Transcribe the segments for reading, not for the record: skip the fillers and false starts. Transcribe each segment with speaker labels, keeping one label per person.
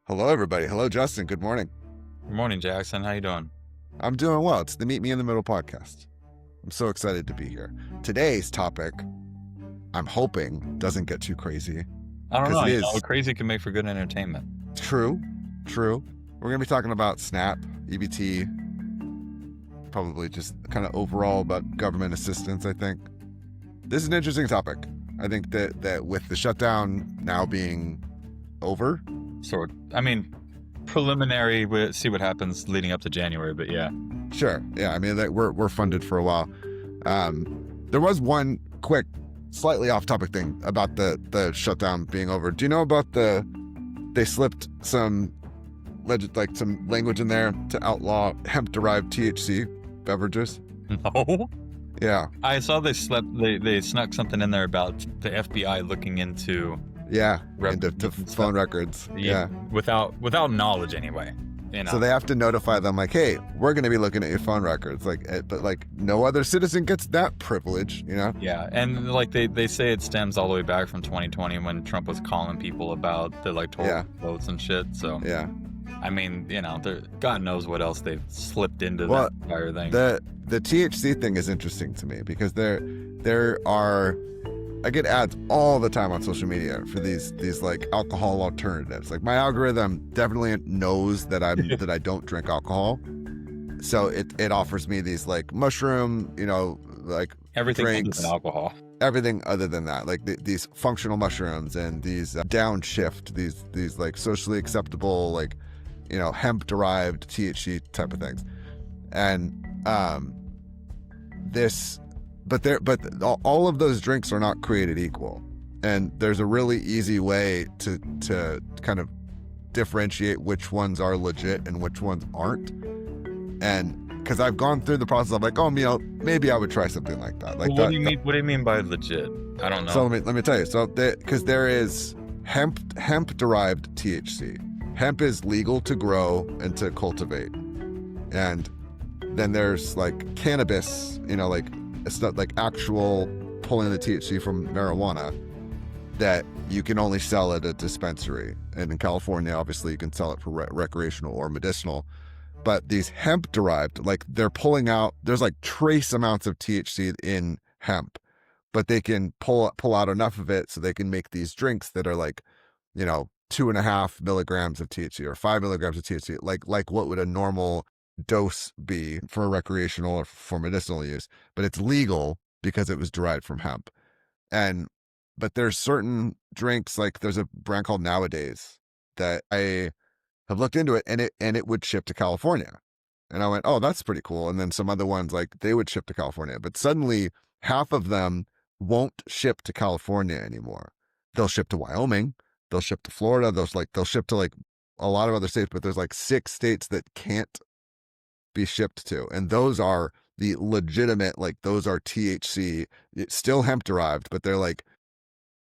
Speaker 1: Hello, everybody. Hello, Justin. Good morning.
Speaker 2: Good morning, Jackson. How you doing?
Speaker 1: I'm doing well. It's the Meet Me in the Middle podcast. I'm so excited to be here. Today's topic, I'm hoping, doesn't get too crazy.
Speaker 2: I don't
Speaker 1: Because
Speaker 2: know.
Speaker 1: it is
Speaker 2: Crazy can make for good entertainment.
Speaker 1: true. We're going to be talking about SNAP, EBT, probably just kind of overall about government assistance, I think. This is an interesting topic. I think that with the shutdown now being over.
Speaker 2: Preliminary. We'll see what happens leading up to January, but yeah.
Speaker 1: Sure. Yeah. I mean, we're funded for a while. There was one quick, slightly off-topic thing about the shutdown being over. Do you know about they slipped some language in there to outlaw hemp-derived THC beverages?
Speaker 2: No.
Speaker 1: Yeah.
Speaker 2: I saw they snuck something in there about the FBI looking into
Speaker 1: into phone records. Yeah.
Speaker 2: Without knowledge anyway.
Speaker 1: So they have to notify them like, hey, we're going to be looking at your phone records. But no other citizen gets that privilege,
Speaker 2: Yeah, and they say it stems all the way back from 2020 when Trump was calling people about the electoral votes and shit. So
Speaker 1: yeah.
Speaker 2: I mean, God knows what else they've slipped into that entire thing.
Speaker 1: The THC thing is interesting to me because there are, I get ads all the time on social media for these like alcohol alternatives. Like my algorithm definitely knows that that I don't drink alcohol, so it offers me these like mushroom, like
Speaker 2: everything
Speaker 1: drinks,
Speaker 2: other than alcohol.
Speaker 1: Everything other than that, like these functional mushrooms and these downshift, these like socially acceptable, like hemp-derived THC type of things, and But all of those drinks are not created equal, and there's a really easy way to kind of differentiate which ones are legit and which ones aren't. And because I've gone through the process of like, maybe I would try something like that. Like,
Speaker 2: what do you mean by legit? I don't know.
Speaker 1: So let me tell you. So because there is hemp-derived THC. Hemp is legal to grow and to cultivate, and then there's like cannabis. It's not like actual pulling the THC from marijuana that you can only sell at a dispensary. And in California, obviously, you can sell it for recreational or medicinal. But these hemp-derived, like they're pulling out, there's like trace amounts of THC in hemp, but they can pull out enough of it so they can make these drinks that are like, 2.5 milligrams of THC or 5 milligrams of THC, like what would a normal dose be for recreational or for medicinal use, but it's legal because it was derived from hemp. But there's certain drinks, like there's a brand called Nowadays that I have looked into it, and it would ship to California, and I went, oh, that's pretty cool. And then some other ones, like they would ship to California, but suddenly half of them won't ship to California anymore. They'll ship to Wyoming, they'll ship to Florida, they'll ship to like a lot of other states, but there's like 6 states that can't be shipped to, and those are the legitimate, like those are THC. It's still hemp derived, but they're like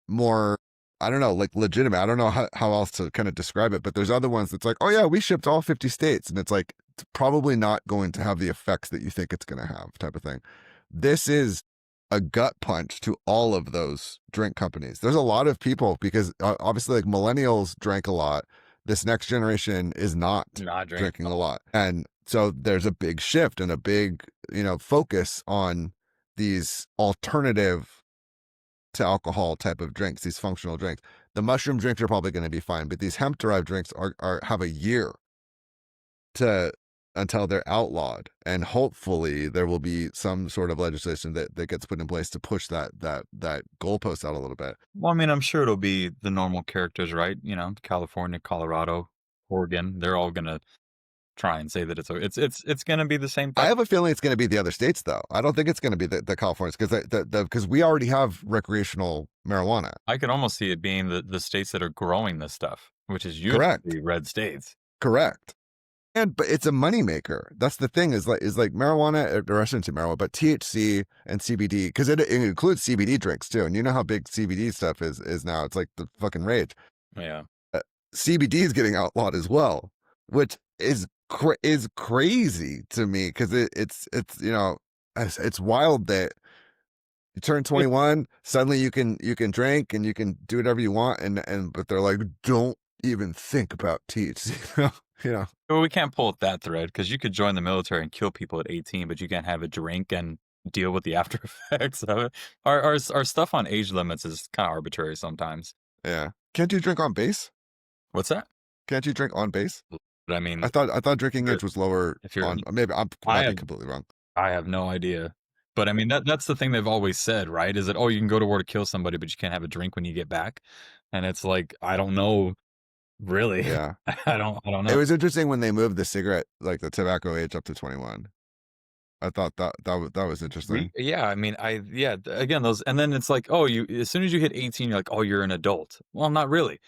Speaker 1: more, I don't know, like legitimate. I don't know how else to kind of describe it, but there's other ones that's like, oh yeah, we shipped all 50 states, and it's like it's probably not going to have the effects that you think it's going to have, type of thing. This is a gut punch to all of those drink companies. There's a lot of people, because obviously like millennials drank a lot. This next generation is not drinking a lot, and so there's a big shift and a big, focus on these alternative to alcohol type of drinks, these functional drinks. The mushroom drinks are probably going to be fine, but these hemp-derived drinks have a year until they're outlawed, and hopefully there will be some sort of legislation that gets put in place to push that goalpost out a little bit.
Speaker 2: Well, I mean, I'm sure it'll be the normal characters, right? California, Colorado, Oregon, they're all gonna try and say that it's going to be the same thing.
Speaker 1: I have a feeling it's going to be the other states, though. I don't think it's going to be the Californians, because we already have recreational marijuana.
Speaker 2: I could almost see it being the states that are growing this stuff, which is usually red states.
Speaker 1: Correct. But it's a moneymaker. That's the thing, is like marijuana, or I shouldn't say marijuana, but THC and CBD, because it includes CBD drinks too. And you know how big CBD stuff is now. It's like the fucking rage.
Speaker 2: Yeah.
Speaker 1: CBD is getting outlawed as well, which is crazy to me, because it's wild that you turn 21, suddenly you can drink and you can do whatever you want, but they're like, don't even think about THC. You know?
Speaker 2: Well, we can't pull at that thread because you could join the military and kill people at 18, but you can't have a drink and deal with the after effects of it. Our stuff on age limits is kind of arbitrary sometimes.
Speaker 1: Yeah. Can't you drink on base?
Speaker 2: What's that?
Speaker 1: Can't you drink on base?
Speaker 2: But I mean,
Speaker 1: I thought drinking
Speaker 2: you're-
Speaker 1: age was lower
Speaker 2: if you're,
Speaker 1: on. Maybe I
Speaker 2: I
Speaker 1: might be
Speaker 2: have,
Speaker 1: completely wrong.
Speaker 2: I have no idea. But I mean, that's the thing they've always said, right? Is that, oh, you can go to war to kill somebody, but you can't have a drink when you get back. And it's like, I don't know, really.
Speaker 1: Yeah.
Speaker 2: I don't
Speaker 1: It
Speaker 2: know.
Speaker 1: was interesting when they moved the cigarette, like the tobacco age, up to 21. I thought that was interesting.
Speaker 2: Yeah, I mean, again, those, and then it's like, oh, you, as soon as you hit 18, you're like, oh, you're an adult. Well, not really.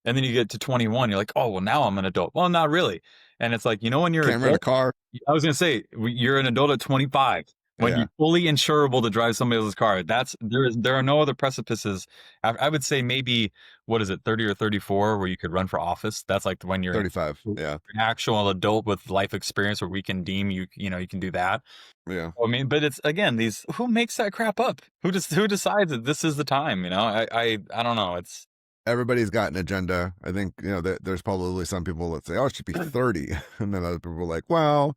Speaker 2: And then you get to 21, you're like, oh, well, now I'm an adult. Well, not really. And it's like, when you're
Speaker 1: Can't rent a
Speaker 2: adult,
Speaker 1: car.
Speaker 2: I was gonna say you're an adult at 25 when
Speaker 1: Yeah.
Speaker 2: you're fully insurable to drive somebody else's car. There are no other precipices. I would say maybe, what is it, 30 or 34, where you could run for office. That's like when you're
Speaker 1: 35. Yeah.
Speaker 2: an actual adult with life experience, where we can deem you, you can do that.
Speaker 1: Yeah.
Speaker 2: I mean, but it's, again, who makes that crap up? Who decides that this is the time? I don't know. It's
Speaker 1: Everybody's got an agenda. I think, there's probably some people that say, oh, it should be 30. And then other people are like, well,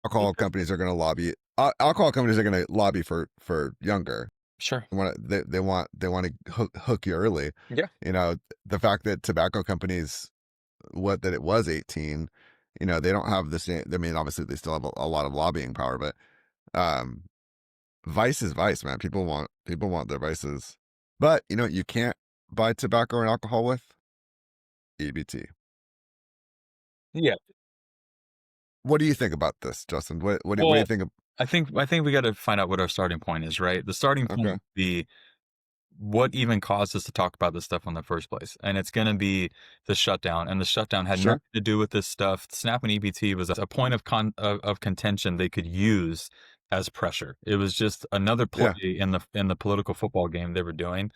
Speaker 1: alcohol companies are going to lobby. Alcohol companies are going to lobby for younger.
Speaker 2: sure.
Speaker 1: They want to hook you early.
Speaker 2: Yeah.
Speaker 1: The fact that tobacco companies, that it was 18, they don't have the same. I mean, obviously they still have a lot of lobbying power, but vice is vice, man. People want their vices. But you can't buy tobacco and alcohol with EBT.
Speaker 2: Yeah.
Speaker 1: What do you think about this, Justin? What do
Speaker 2: Well,
Speaker 1: you think of?
Speaker 2: I think we got to find out what our starting point is, right? The starting point
Speaker 1: Okay.
Speaker 2: would be what even caused us to talk about this stuff in the first place, and it's going to be the shutdown. And the shutdown had
Speaker 1: Sure.
Speaker 2: nothing to do with this stuff. SNAP and EBT was a point of contention they could use as pressure. It was just another play
Speaker 1: Yeah.
Speaker 2: in the political football game they were doing.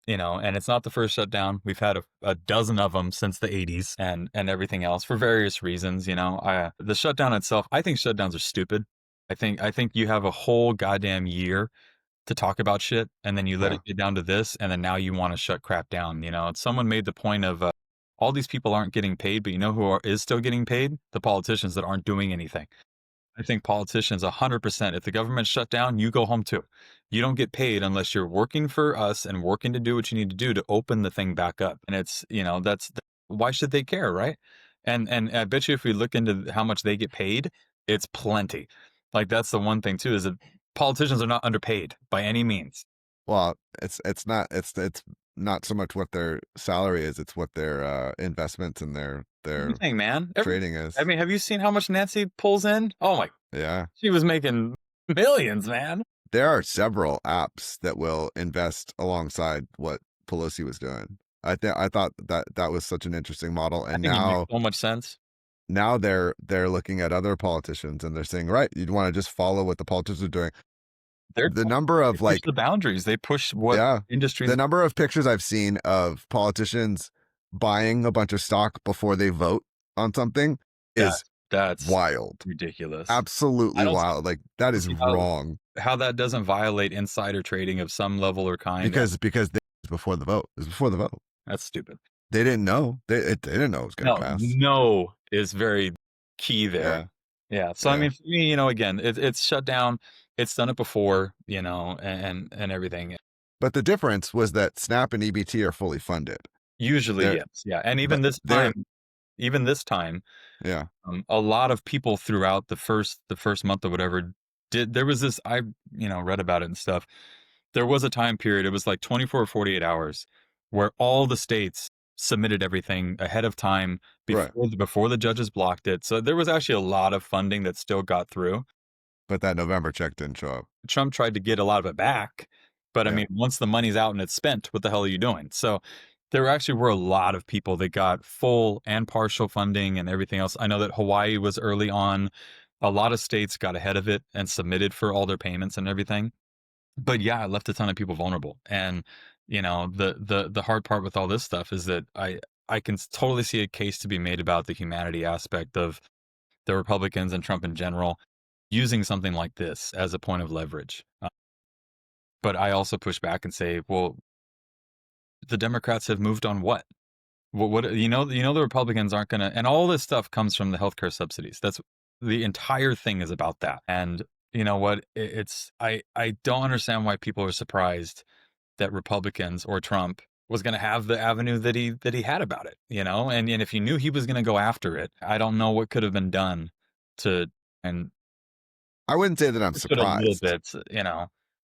Speaker 2: And it's not the first shutdown. We've had a dozen of them since the 80s and everything else for various reasons. The shutdown itself, I think shutdowns are stupid. I think you have a whole goddamn year to talk about shit, and then you let
Speaker 1: Yeah.
Speaker 2: it get down to this, and then now you want to shut crap down. Someone made the point of all these people aren't getting paid, but is still getting paid? The politicians that aren't doing anything. I think politicians 100%. If the government shut down, you go home too. You don't get paid unless you're working for us and working to do what you need to do to open the thing back up. And it's, why should they care, right? And I bet you if we look into how much they get paid, it's plenty. Like, that's the one thing too, is that politicians are not underpaid by any means.
Speaker 1: Well, it's not so much what their salary is; it's what their investments and their
Speaker 2: Everything, man.
Speaker 1: trading is.
Speaker 2: I mean, have you seen how much Nancy pulls in? Oh my,
Speaker 1: Yeah.
Speaker 2: she was making millions, man.
Speaker 1: There are several apps that will invest alongside what Pelosi was doing. I thought that was such an interesting model,
Speaker 2: I
Speaker 1: and
Speaker 2: think it
Speaker 1: now
Speaker 2: makes so much sense.
Speaker 1: they're looking at other politicians and they're saying, right, you'd want to just follow what the politicians are doing.
Speaker 2: They're
Speaker 1: The number
Speaker 2: They
Speaker 1: of
Speaker 2: push the boundaries. They push what
Speaker 1: yeah,
Speaker 2: industries.
Speaker 1: the number of pictures I've seen of politicians buying a bunch of stock before they vote on something is
Speaker 2: That's
Speaker 1: wild.
Speaker 2: ridiculous.
Speaker 1: Absolutely
Speaker 2: I don't
Speaker 1: wild. Like, that is
Speaker 2: see how-
Speaker 1: wrong
Speaker 2: How that doesn't violate insider trading of some level or kind.
Speaker 1: because before the vote. It was before the vote.
Speaker 2: That's stupid.
Speaker 1: They didn't know. They didn't know it was going to pass.
Speaker 2: No is very key there. Yeah. So I
Speaker 1: Yeah.
Speaker 2: mean, for me, again, it's shut down. It's done it before, and everything.
Speaker 1: But the difference was that SNAP and EBT are fully funded.
Speaker 2: Usually,
Speaker 1: They're-
Speaker 2: yes, yeah, and even
Speaker 1: but
Speaker 2: this time,
Speaker 1: Yeah.
Speaker 2: a lot of people throughout the first month or whatever there was this, I read about it and stuff. There was a time period, it was like 24 or 48 hours, where all the states submitted everything ahead of time
Speaker 1: Right.
Speaker 2: before the judges blocked it. So there was actually a lot of funding that still got through.
Speaker 1: But that November check didn't show up.
Speaker 2: Trump tried to get a lot of it back, but I
Speaker 1: Yeah.
Speaker 2: mean, once the money's out and it's spent, what the hell are you doing? So there actually were a lot of people that got full and partial funding and everything else. I know that Hawaii was early on. A lot of states got ahead of it and submitted for all their payments and everything. But yeah, it left a ton of people vulnerable. And the hard part with all this stuff is that I can totally see a case to be made about the humanity aspect of the Republicans and Trump in general using something like this as a point of leverage. But I also push back and say, well, the Democrats have moved on what? What the Republicans aren't gonna, and all this stuff comes from the healthcare subsidies. That's the entire thing is about that. And you know what? It's I don't understand why people are surprised that Republicans or Trump was going to have the avenue that he had about it, you know? And if he knew he was going to go after it, I don't know what could have been done to and
Speaker 1: I wouldn't say that I'm
Speaker 2: push it a little
Speaker 1: surprised.
Speaker 2: bit, you know.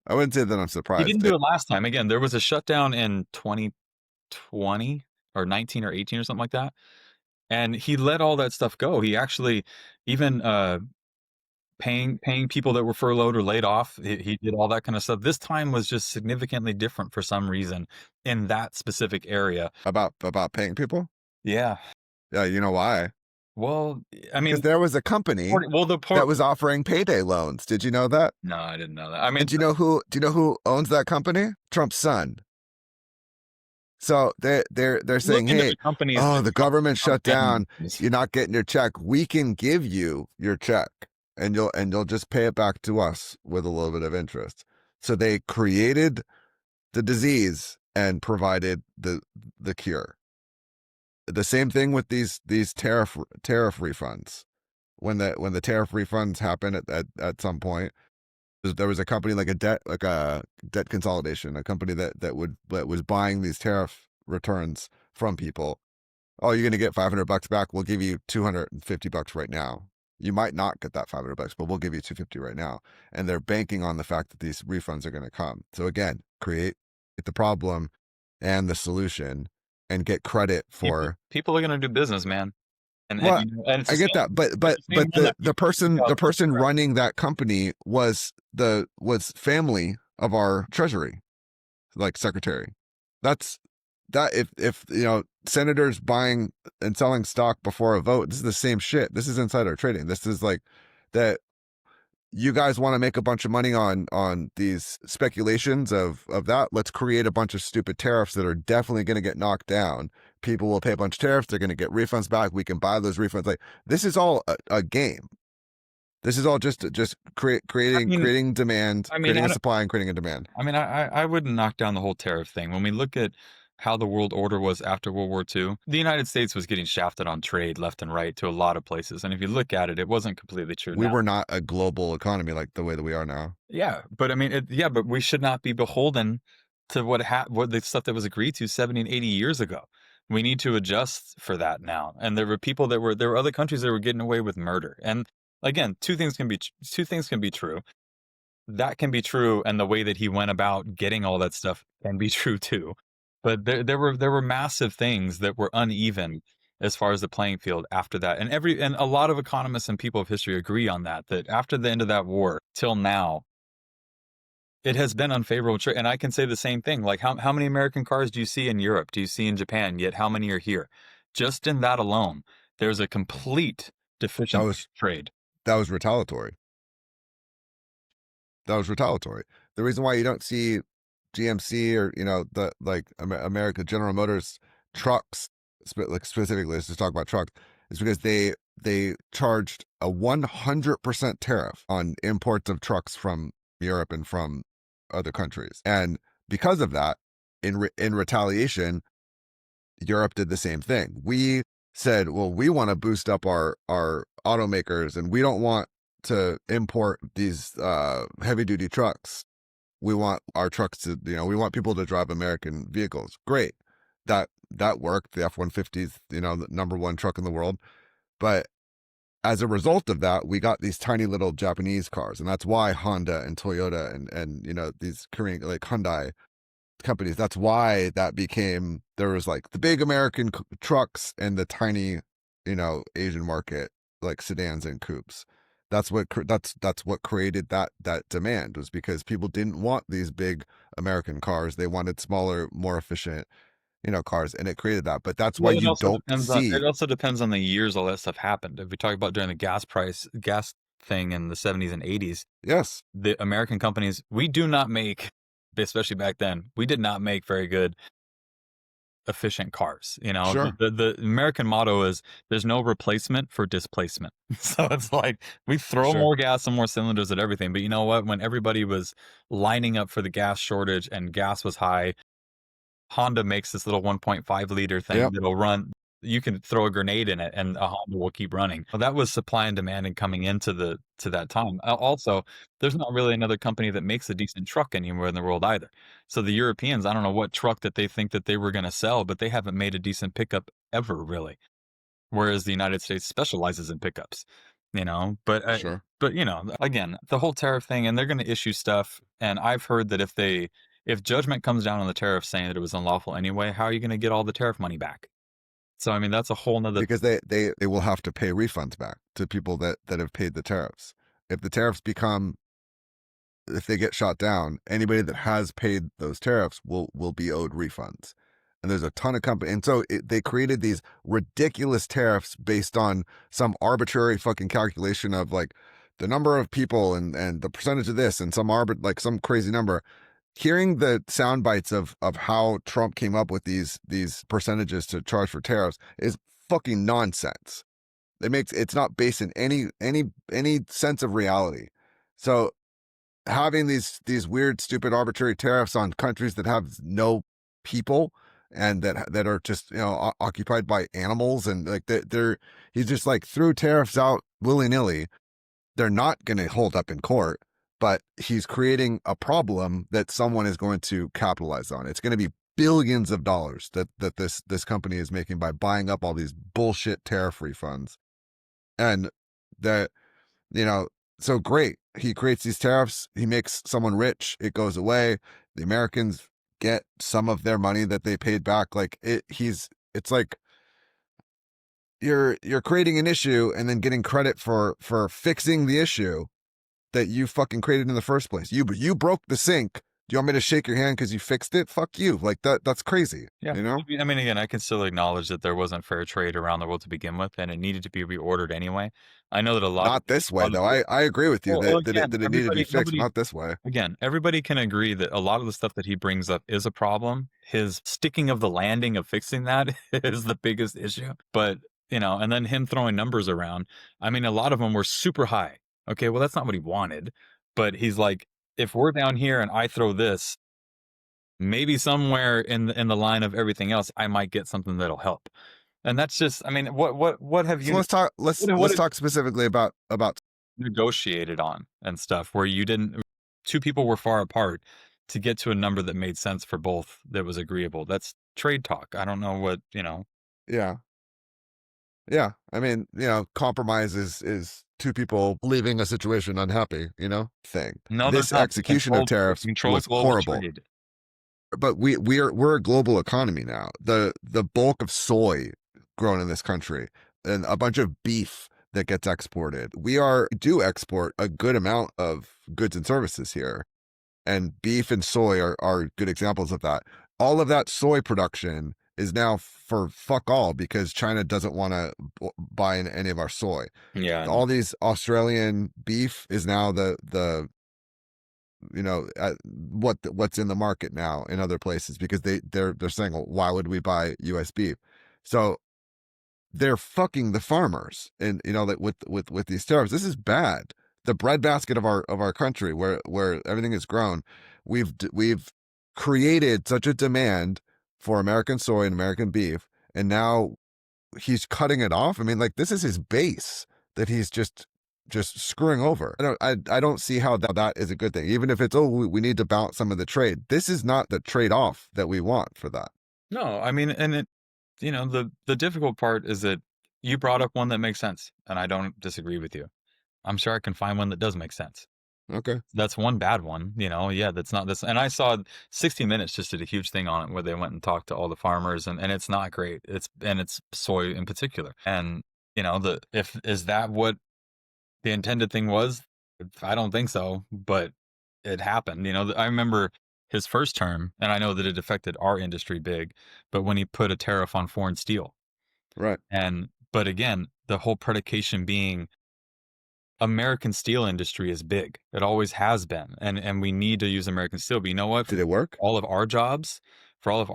Speaker 1: I wouldn't say that I'm
Speaker 2: He
Speaker 1: surprised.
Speaker 2: didn't do it last time. Again, there was a shutdown in 2020 or 19 or 18 or something like that. And he let all that stuff go. He actually even paying people that were furloughed or laid off. He did all that kind of stuff. This time was just significantly different for some reason in that specific area.
Speaker 1: About paying people?
Speaker 2: Yeah.
Speaker 1: Yeah, you know why?
Speaker 2: Well, I
Speaker 1: Because
Speaker 2: mean,
Speaker 1: there was a company that was offering payday loans. Did you know that?
Speaker 2: no, I didn't know that. I mean,
Speaker 1: And do you know who owns that company? Trump's son. So they're
Speaker 2: look
Speaker 1: saying,
Speaker 2: into
Speaker 1: hey,
Speaker 2: the companies
Speaker 1: oh,
Speaker 2: that
Speaker 1: the
Speaker 2: Trump,
Speaker 1: government
Speaker 2: Trump
Speaker 1: shut
Speaker 2: family
Speaker 1: down.
Speaker 2: owns.
Speaker 1: You're not getting your check. We can give you your check, and you'll just pay it back to us with a little bit of interest. So they created the disease and provided the cure. The same thing with these tariff refunds. When the tariff refunds happen at some point, there was a company like a debt consolidation, a company that was buying these tariff returns from people. Oh, you're gonna get $500 back. We'll give you $250 right now. You might not get that $500, but we'll give you $250 right now. And they're banking on the fact that these refunds are going to come. So again, create the problem and the solution, and get credit for.
Speaker 2: People are going to do business, man. And
Speaker 1: Well,
Speaker 2: you know, and it's
Speaker 1: I
Speaker 2: the
Speaker 1: get
Speaker 2: same.
Speaker 1: that, but
Speaker 2: It's the same one that
Speaker 1: the
Speaker 2: people think
Speaker 1: person
Speaker 2: about Democrats.
Speaker 1: running that company was family of our treasury, like secretary. That's that if you know, senators buying and selling stock before a vote, this is the same shit. This is insider trading. This is like that. You guys want to make a bunch of money on these speculations of that. Let's create a bunch of stupid tariffs that are definitely going to get knocked down. People will pay a bunch of tariffs. They're going to get refunds back. We can buy those refunds. Like, this is all a game. This is all just creating demand,
Speaker 2: I mean,
Speaker 1: creating
Speaker 2: I
Speaker 1: a
Speaker 2: don't,
Speaker 1: supply and creating a demand.
Speaker 2: I mean, I wouldn't knock down the whole tariff thing. When we look at how the world order was after World War II, the United States was getting shafted on trade left and right to a lot of places. And if you look at it, it wasn't completely true
Speaker 1: We
Speaker 2: now.
Speaker 1: were not a global economy like the way that we are now.
Speaker 2: Yeah, but I mean, but we should not be beholden to what the stuff that was agreed to 70 and 80 years ago. We need to adjust for that now. And there were other countries that were getting away with murder. And again, two things can be true. That can be true, and the way that he went about getting all that stuff can be true too. But there were massive things that were uneven as far as the playing field after that. And a lot of economists and people of history agree on that after the end of that war till now, it has been unfavorable trade. And I can say the same thing. Like, how many American cars do you see in Europe? Do you see in Japan? Yet how many are here? Just in that alone, there's a complete
Speaker 1: That
Speaker 2: deficiency
Speaker 1: was
Speaker 2: of trade.
Speaker 1: that was retaliatory. That was retaliatory. The reason why you don't see GMC or the America General Motors trucks, like specifically, let's just talk about trucks, is because they charged a 100% tariff on imports of trucks from Europe and from other countries, and because of that, in retaliation, Europe did the same thing. We said, well, we want to boost up our automakers, and we don't want to import these heavy duty trucks. We want our trucks to, we want people to drive American vehicles. Great. That worked. The F-150 is, the number one truck in the world. But as a result of that, we got these tiny little Japanese cars. And that's why Honda and Toyota and these Korean, like Hyundai companies, that's why there was like the big American trucks and the tiny, Asian market, like sedans and coupes. That's what created that demand, was because people didn't want these big American cars. They wanted smaller, more efficient, cars, and it created that. But that's why
Speaker 2: Well,
Speaker 1: you don't see.
Speaker 2: it also depends on the years all that stuff happened. If we talk about during the gas thing in the 70s and 80s,
Speaker 1: Yes,
Speaker 2: the American companies, we do not make, especially back then, we did not make very good efficient cars.
Speaker 1: sure,
Speaker 2: The American motto is there's no replacement for displacement. So it's like we throw
Speaker 1: sure.
Speaker 2: more gas and more cylinders at everything. But you know what? When everybody was lining up for the gas shortage and gas was high, Honda makes this little 1.5-liter thing
Speaker 1: Yep.
Speaker 2: that'll run. You can throw a grenade in it and a Honda will keep running. Well, that was supply and demand and coming into to that time. Also, there's not really another company that makes a decent truck anywhere in the world either. So the Europeans, I don't know what truck that they think that they were gonna sell, but they haven't made a decent pickup ever really, whereas the United States specializes in pickups, you know?
Speaker 1: Sure.
Speaker 2: But, you know, again, the whole tariff thing, and they're gonna issue stuff, and I've heard that if judgment comes down on the tariff saying that it was unlawful anyway, how are you gonna get all the tariff money back? So, I mean, that's a whole nother.
Speaker 1: Because they will have to pay refunds back to people that have paid the tariffs. If the tariffs become if they get shot down, anybody that has paid those tariffs will be owed refunds. And there's a ton of companies, and so they created these ridiculous tariffs based on some arbitrary fucking calculation of like the number of people and the percentage of this and like some crazy number. Hearing the sound bites of how Trump came up with these percentages to charge for tariffs is fucking nonsense. It's not based in any sense of reality. So having these weird, stupid, arbitrary tariffs on countries that have no people and that are just occupied by animals and like they're he's just like threw tariffs out willy nilly. They're not going to hold up in court, but he's creating a problem that someone is going to capitalize on. It's going to be billions of dollars that this company is making by buying up all these bullshit tariff refunds. And that, you know, so great. He creates these tariffs, he makes someone rich, it goes away. The Americans get some of their money that they paid back. Like it's like you're creating an issue and then getting credit for fixing the issue that you fucking created in the first place. You broke the sink. Do you want me to shake your hand because you fixed it? Fuck you. Like that's crazy.
Speaker 2: Yeah.
Speaker 1: You know?
Speaker 2: I mean, again, I can still acknowledge that there wasn't fair trade around the world to begin with, and it needed to be reordered anyway. I know that
Speaker 1: Not this way though. I agree with you
Speaker 2: well,
Speaker 1: that
Speaker 2: again,
Speaker 1: it needed to be fixed, not this way.
Speaker 2: again, everybody can agree that a lot of the stuff that he brings up is a problem. His sticking of the landing of fixing that is the biggest issue. But, you know, and then him throwing numbers around. I mean, a lot of them were super high. Okay, well, that's not what he wanted. But he's like, if we're down here and I throw this, maybe somewhere in the line of everything else, I might get something that'll help. And that's just, I mean, what have
Speaker 1: So
Speaker 2: you what
Speaker 1: let's talk specifically about
Speaker 2: negotiated on and stuff where you didn't two people were far apart to get to a number that made sense for both that was agreeable. That's trade talk. I don't know what, you know.
Speaker 1: yeah. Yeah. I mean, compromise is two people leaving a situation unhappy, thing.
Speaker 2: No, there's
Speaker 1: This
Speaker 2: not. It's a
Speaker 1: execution of tariffs
Speaker 2: controlled
Speaker 1: was
Speaker 2: global
Speaker 1: horrible.
Speaker 2: trade.
Speaker 1: But we're a global economy now. The bulk of soy grown in this country and a bunch of beef that gets exported. We do export a good amount of goods and services here. And beef and soy are good examples of that. All of that soy production is now for fuck all because China doesn't want to buy any of our soy.
Speaker 2: Yeah.
Speaker 1: All these Australian beef is now the what's in the market now in other places because they're saying, well, why would we buy US beef? So they're fucking the farmers, and that with these tariffs, this is bad. The breadbasket of our country, where everything is grown, we've created such a demand for American soy and American beef, and now he's cutting it off. I mean, like, this is his base that he's just screwing over. I don't see how that is a good thing. Even if it's we need to balance some of the trade. This is not the trade-off that we want for that.
Speaker 2: No, I mean, and it, the difficult part is that you brought up one that makes sense, and I don't disagree with you. I'm sure I can find one that does make sense.
Speaker 1: Okay.
Speaker 2: That's one bad one, yeah, that's not this. And I saw 60 Minutes just did a huge thing on it where they went and talked to all the farmers, and it's not great. It's soy in particular. And, is that what the intended thing was? I don't think so, but it happened. I remember his first term, and I know that it affected our industry big, but when he put a tariff on foreign steel.
Speaker 1: Right.
Speaker 2: But again, the whole predication being American steel industry is big. It always has been. And we need to use American steel. But you know what?
Speaker 1: Did it work?
Speaker 2: For all of our jobs, all of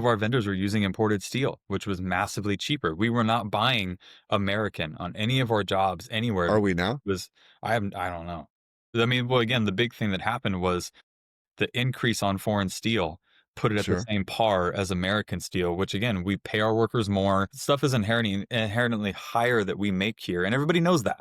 Speaker 2: our vendors were using imported steel, which was massively cheaper. We were not buying American on any of our jobs anywhere.
Speaker 1: Are we now?
Speaker 2: I don't know. I mean, well, again, the big thing that happened was the increase on foreign steel put it at the
Speaker 1: Sure.
Speaker 2: same par as American steel, which again, we pay our workers more. Stuff is inherently higher that we make here, and everybody knows that.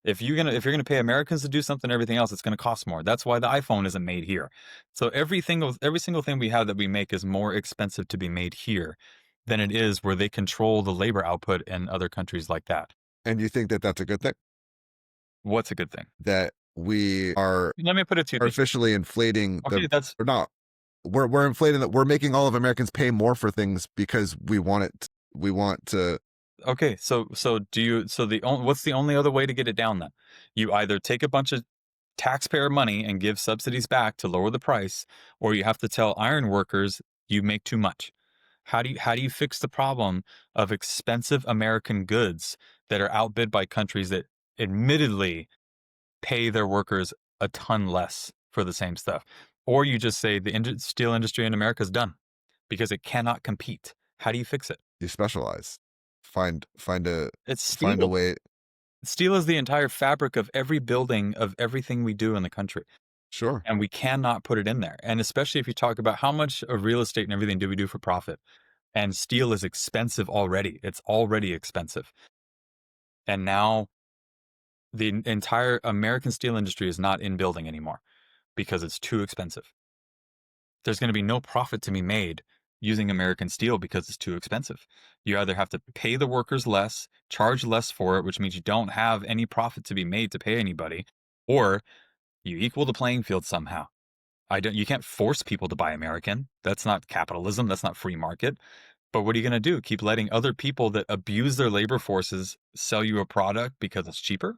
Speaker 2: If you're gonna pay Americans to do something, everything else, it's gonna cost more. That's why the iPhone isn't made here. So every single thing we have that we make is more expensive to be made here than it is where they control the labor output in other countries like that.
Speaker 1: And you think that that's a good thing?
Speaker 2: What's a good thing?
Speaker 1: That we are
Speaker 2: Let me put it to you.
Speaker 1: artificially inflating
Speaker 2: Okay, that's
Speaker 1: or not. We're inflating that we're making all of Americans pay more for things because we want it. We want to.
Speaker 2: okay. What's the only other way to get it down then? You either take a bunch of taxpayer money and give subsidies back to lower the price, or you have to tell iron workers you make too much. How do you fix the problem of expensive American goods that are outbid by countries that admittedly pay their workers a ton less for the same stuff? Or you just say the steel industry in America is done because it cannot compete. How do you fix it?
Speaker 1: You specialize. Find
Speaker 2: It's
Speaker 1: a
Speaker 2: steel.
Speaker 1: way.
Speaker 2: Steel is the entire fabric of every building, of everything we do in the country.
Speaker 1: Sure.
Speaker 2: And we cannot put it in there. And especially if you talk about how much of real estate and everything do we do for profit? And steel is expensive already. It's already expensive. And now the entire American steel industry is not in building anymore because it's too expensive. There's going to be no profit to be made using American steel because it's too expensive. You either have to pay the workers less, charge less for it, which means you don't have any profit to be made to pay anybody, or you equal the playing field somehow. You can't force people to buy American. That's not capitalism. That's not free market. But what are you going to do? Keep letting other people that abuse their labor forces sell you a product because it's cheaper?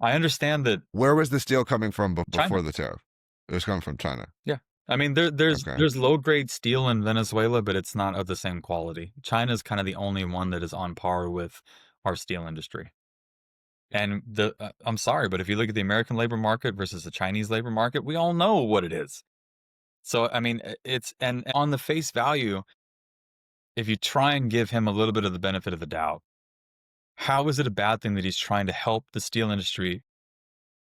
Speaker 2: I understand that
Speaker 1: Where was the steel coming from
Speaker 2: China.
Speaker 1: before the tariff? It was coming from China.
Speaker 2: Yeah. I mean, there's
Speaker 1: Okay.
Speaker 2: there's low grade steel in Venezuela, but it's not of the same quality. China's kind of the only one that is on par with our steel industry. And I'm sorry, but if you look at the American labor market versus the Chinese labor market, we all know what it is. So I mean, and on the face value, if you try and give him a little bit of the benefit of the doubt, how is it a bad thing that he's trying to help the steel industry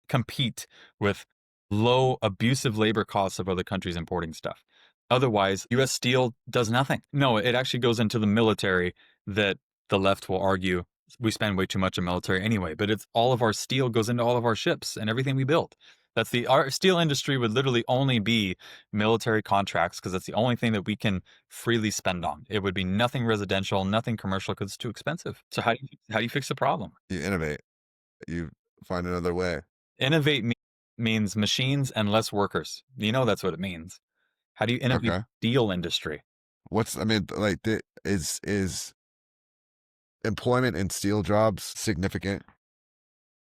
Speaker 2: compete with low abusive labor costs of other countries importing stuff? Otherwise, US steel does nothing. No, it actually goes into the military that the left will argue we spend way too much on military anyway, but it's all of our steel goes into all of our ships and everything we build. Our steel industry would literally only be military contracts because that's the only thing that we can freely spend on. It would be nothing residential, nothing commercial because it's too expensive. So how do you fix the problem?
Speaker 1: You innovate. You find another way.
Speaker 2: Innovate means machines and less workers. You know that's what it means. How do you innovate
Speaker 1: Okay.
Speaker 2: the steel industry?
Speaker 1: Is employment in steel jobs significant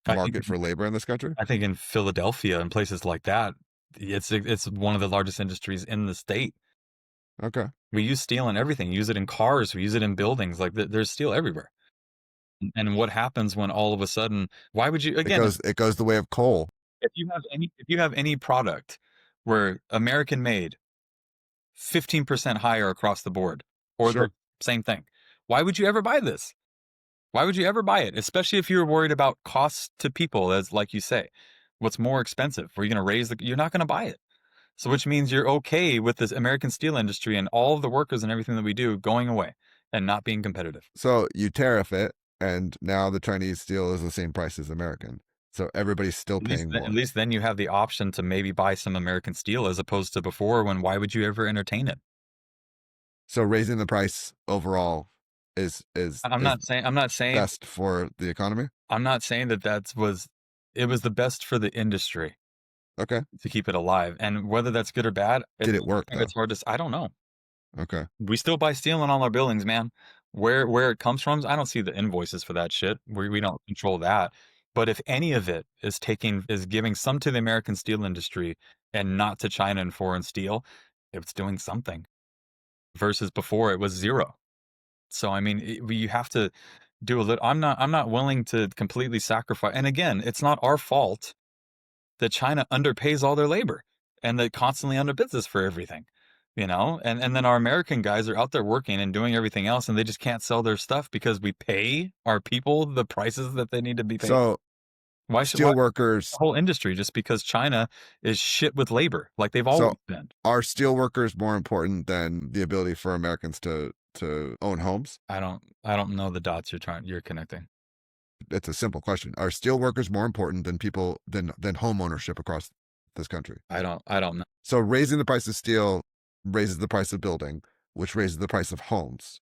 Speaker 2: I
Speaker 1: market
Speaker 2: think
Speaker 1: for labor in this country?
Speaker 2: I think in Philadelphia and places like that, it's one of the largest industries in the state.
Speaker 1: Okay.
Speaker 2: We use steel in everything. We use it in cars. We use it in buildings. Like there's steel everywhere. And what happens when all of a sudden? Why would you again?
Speaker 1: It goes the way of coal.
Speaker 2: If you have any product where American made 15% higher across the board, or the
Speaker 1: Sure.
Speaker 2: same thing, why would you ever buy this? Why would you ever buy it? Especially if you're worried about costs to people, as like you say, what's more expensive? Are you going to you're not going to buy it. So which means you're okay with this American steel industry and all of the workers and everything that we do going away and not being competitive.
Speaker 1: So you tariff it, and now the Chinese steel is the same price as American. So everybody's still paying more.
Speaker 2: At least then you have the option to maybe buy some American steel as opposed to before when why would you ever entertain it?
Speaker 1: So raising the price overall is
Speaker 2: I'm not saying
Speaker 1: best for the economy.
Speaker 2: I'm not saying that it was the best for the industry
Speaker 1: Okay.
Speaker 2: to keep it alive. And whether that's good or bad,
Speaker 1: Did it work though?
Speaker 2: it's hard to I don't know.
Speaker 1: Okay.
Speaker 2: We still buy steel in all our buildings, man. Where it comes from, I don't see the invoices for that shit. We don't control that. But if any of it is giving some to the American steel industry and not to China and foreign steel, it's doing something. Versus before it was zero. So I mean, you have to do a little. I'm not willing to completely sacrifice. And again, it's not our fault that China underpays all their labor and that constantly underbids us for everything. And then our American guys are out there working and doing everything else, and they just can't sell their stuff because we pay our people the prices that they need to be paid.
Speaker 1: So
Speaker 2: Why
Speaker 1: steel
Speaker 2: the
Speaker 1: workers.
Speaker 2: whole industry just because China is shit with labor like they've
Speaker 1: So
Speaker 2: always been?
Speaker 1: are steel workers more important than the ability for Americans to own homes?
Speaker 2: I don't know the dots you're connecting.
Speaker 1: It's a simple question. Are steel workers more important than people than home ownership across this country?
Speaker 2: I don't know.
Speaker 1: So raising the price of steel raises the price of building, which raises the price of homes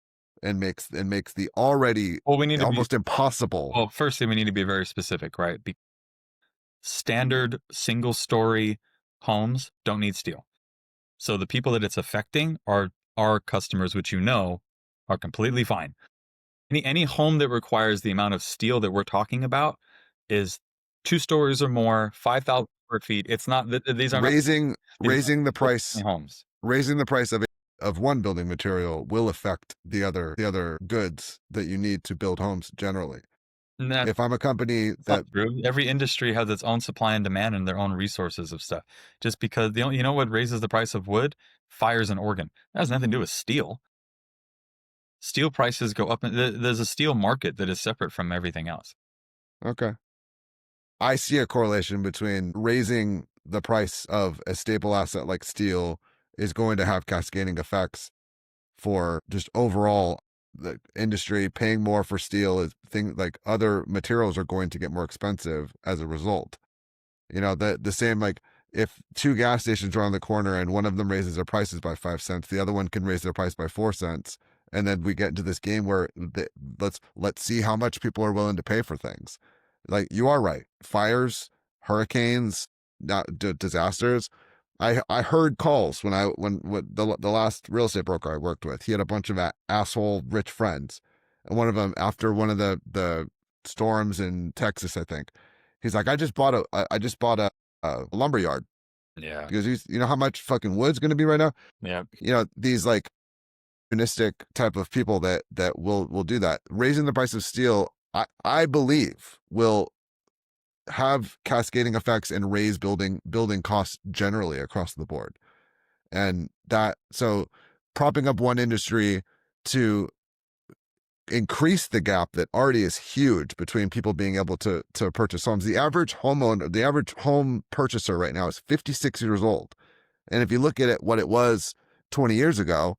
Speaker 1: and makes the already
Speaker 2: Well, we need to be
Speaker 1: almost impossible.
Speaker 2: well, firstly, we need to be very specific, right? Standard single story homes don't need steel. So the people that it's affecting are our customers, which are completely fine. Any home that requires the amount of steel that we're talking about is 2 stories or more, 5,000 square feet. It's not that these are not
Speaker 1: raising
Speaker 2: these are
Speaker 1: raising the
Speaker 2: not
Speaker 1: price
Speaker 2: homes.
Speaker 1: raising the price of one building material will affect the other goods that you need to build homes generally.
Speaker 2: And that's
Speaker 1: If I'm a company that
Speaker 2: not true. Every industry has its own supply and demand and their own resources of stuff. Just because you know what raises the price of wood? Fires in Oregon. That has nothing to do with steel. Steel prices go up, and there's a steel market that is separate from everything else.
Speaker 1: okay, I see a correlation between raising the price of a staple asset like steel is going to have cascading effects for just overall the industry. Paying more for steel is things like other materials are going to get more expensive as a result. You know, the same, like, if two gas stations are on the corner and one of them raises their prices by 5 cents, the other one can raise their price by 4 cents, and then we get into this game where let's see how much people are willing to pay for things. Like, you are right, fires, hurricanes, disasters. I heard calls when the last real estate broker I worked with, he had a bunch of asshole rich friends, and one of them, after one of the storms in Texas, I think, he's like, I just bought a lumber yard,
Speaker 2: Yeah.
Speaker 1: because you know how much fucking wood's going to be right now.
Speaker 2: Yeah.
Speaker 1: You know, these like opportunistic type of people that will do that. Raising the price of steel, I believe, will have cascading effects and raise building costs generally across the board. And that, so propping up one industry to increase the gap that already is huge between people being able to purchase homes. The average home purchaser right now is 56 years old. And if you look at it, what it was 20 years ago,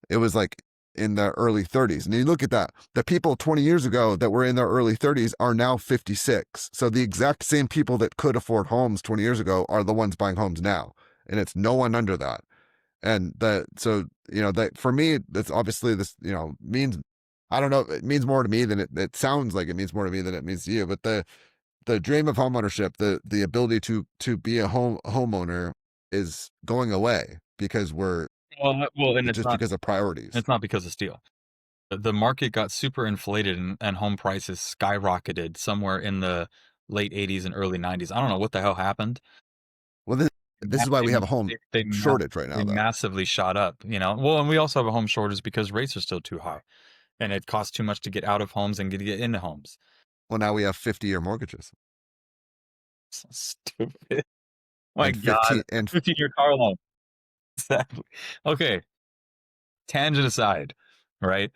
Speaker 1: it was like in the early 30s. And you look at that, the people 20 years ago that were in their early 30s are now 56. So the exact same people that could afford homes 20 years ago are the ones buying homes now. And it's no one under that. And so, you know, that for me, that's obviously this, you know, means, I don't know, it means more to me than it sounds like it means more to me than it means to you. But the dream of homeownership, the ability to be a homeowner is going away because
Speaker 2: And
Speaker 1: just because of priorities.
Speaker 2: it's not because of steel. The market got super inflated and home prices skyrocketed somewhere in the late 80s and early 90s. I don't know what the hell happened.
Speaker 1: Well, this is why we have a home shortage right
Speaker 2: They
Speaker 1: now, though.
Speaker 2: massively shot up, Well, and we also have a home shortage because rates are still too high, and it costs too much to get out of homes and get into homes.
Speaker 1: Well, now we have 50-year mortgages
Speaker 2: So stupid. My
Speaker 1: and
Speaker 2: God, 15-year car loan. Exactly. Okay, tangent aside, right?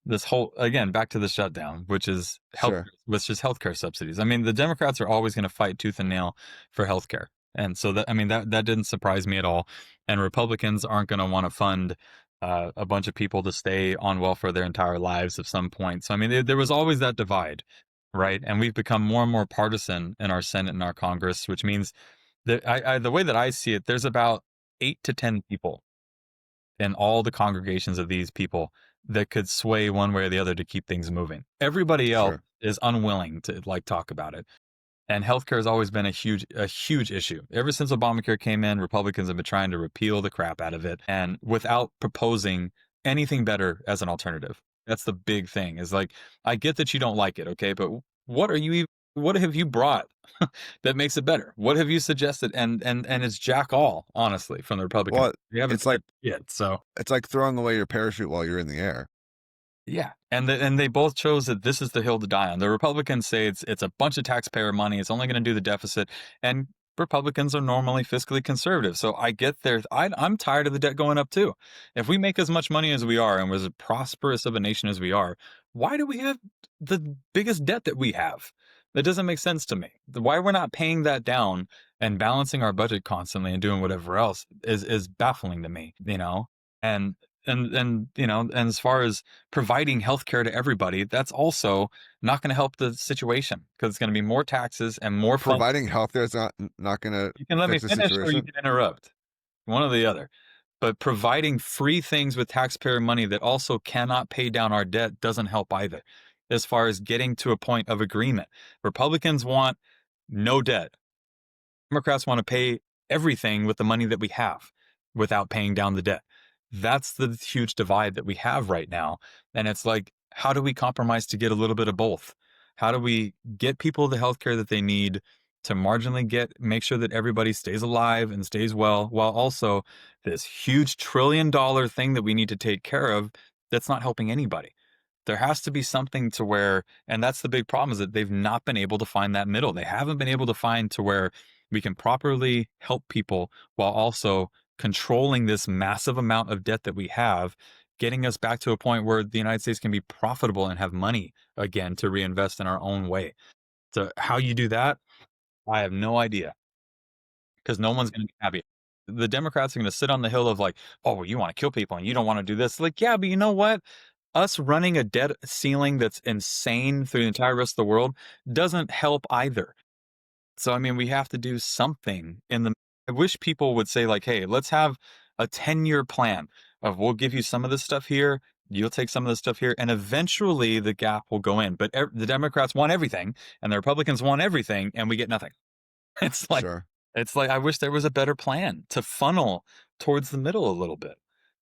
Speaker 2: This whole, again, back to the shutdown, which is
Speaker 1: sure.
Speaker 2: healthcare subsidies. I mean, the Democrats are always going to fight tooth and nail for healthcare, and so that didn't surprise me at all. And Republicans aren't going to want to fund a bunch of people to stay on welfare their entire lives at some point. So I mean, there was always that divide, right? And we've become more and more partisan in our Senate and our Congress, which means that the way that I see it, there's about 8 to 10 people in all the congregations of these people that could sway one way or the other to keep things moving. Everybody else
Speaker 1: Sure.
Speaker 2: is unwilling to talk about it. And healthcare has always been a huge issue. Ever since Obamacare came in, Republicans have been trying to repeal the crap out of it, and without proposing anything better as an alternative. That's the big thing. Is like, I get that you don't like it, okay, but what have you brought that makes it better? What have you suggested? And it's jack all, honestly, from the Republicans.
Speaker 1: Well,
Speaker 2: We haven't
Speaker 1: it's like
Speaker 2: yet, so
Speaker 1: it's like throwing away your parachute while you're in the air.
Speaker 2: yeah, and they both chose that this is the hill to die on. The Republicans say it's a bunch of taxpayer money. It's only going to do the deficit, and Republicans are normally fiscally conservative. So I get there. I'm tired of the debt going up too. If we make as much money as we are, and we're as prosperous of a nation as we are, why do we have the biggest debt that we have? It doesn't make sense to me. Why we're not paying that down and balancing our budget constantly and doing whatever else is baffling to me, you know? And and as far as providing healthcare to everybody, that's also not going to help the situation because it's going to be more taxes and more fun.
Speaker 1: Providing healthcare is not going to
Speaker 2: You can let me
Speaker 1: fix the
Speaker 2: finish or you
Speaker 1: situation.
Speaker 2: can interrupt. One or the other. But providing free things with taxpayer money that also cannot pay down our debt doesn't help either, as far as getting to a point of agreement. Republicans want no debt. Democrats want to pay everything with the money that we have without paying down the debt. That's the huge divide that we have right now. And it's like, how do we compromise to get a little bit of both? How do we get people the healthcare that they need to marginally make sure that everybody stays alive and stays well, while also this huge $1 trillion thing that we need to take care of that's not helping anybody? There has to be something to where, and that's the big problem, is that they've not been able to find that middle. They haven't been able to find to where we can properly help people while also controlling this massive amount of debt that we have, getting us back to a point where the United States can be profitable and have money again to reinvest in our own way. So how you do that, I have no idea, because no one's going to be happy. The Democrats are going to sit on the hill of like, oh, well, you want to kill people and you don't want to do this. Like, yeah, but you know what? Us running a debt ceiling that's insane through the entire rest of the world doesn't help either. So, I mean, we have to do something in the. I wish people would say, like, hey, let's have a 10-year plan of we'll give you some of this stuff here, you'll take some of this stuff here, and eventually the gap will go in. But the Democrats want everything, and the Republicans want everything, and we get nothing. It's like,
Speaker 1: Sure.
Speaker 2: I wish there was a better plan to funnel towards the middle a little bit.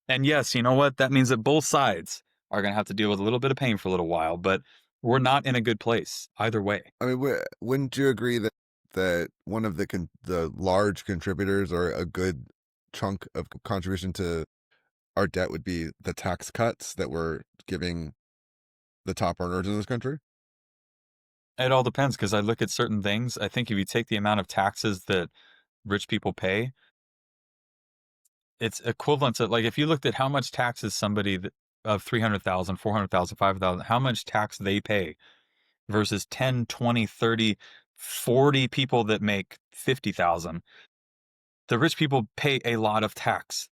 Speaker 2: And yes, you know what? That means that both sides are going to have to deal with a little bit of pain for a little while, but we're not in a good place either way.
Speaker 1: I mean, wouldn't you agree that one of the large contributors or a good chunk of contribution to our debt would be the tax cuts that we're giving the top earners in this country?
Speaker 2: It all depends because I look at certain things. I think if you take the amount of taxes that rich people pay, it's equivalent to, like, if you looked at how much taxes somebody of 300,000, 400,000, 500,000, how much tax they pay versus 10, 20, 30, 40 people that make 50,000. The rich people pay a lot of tax.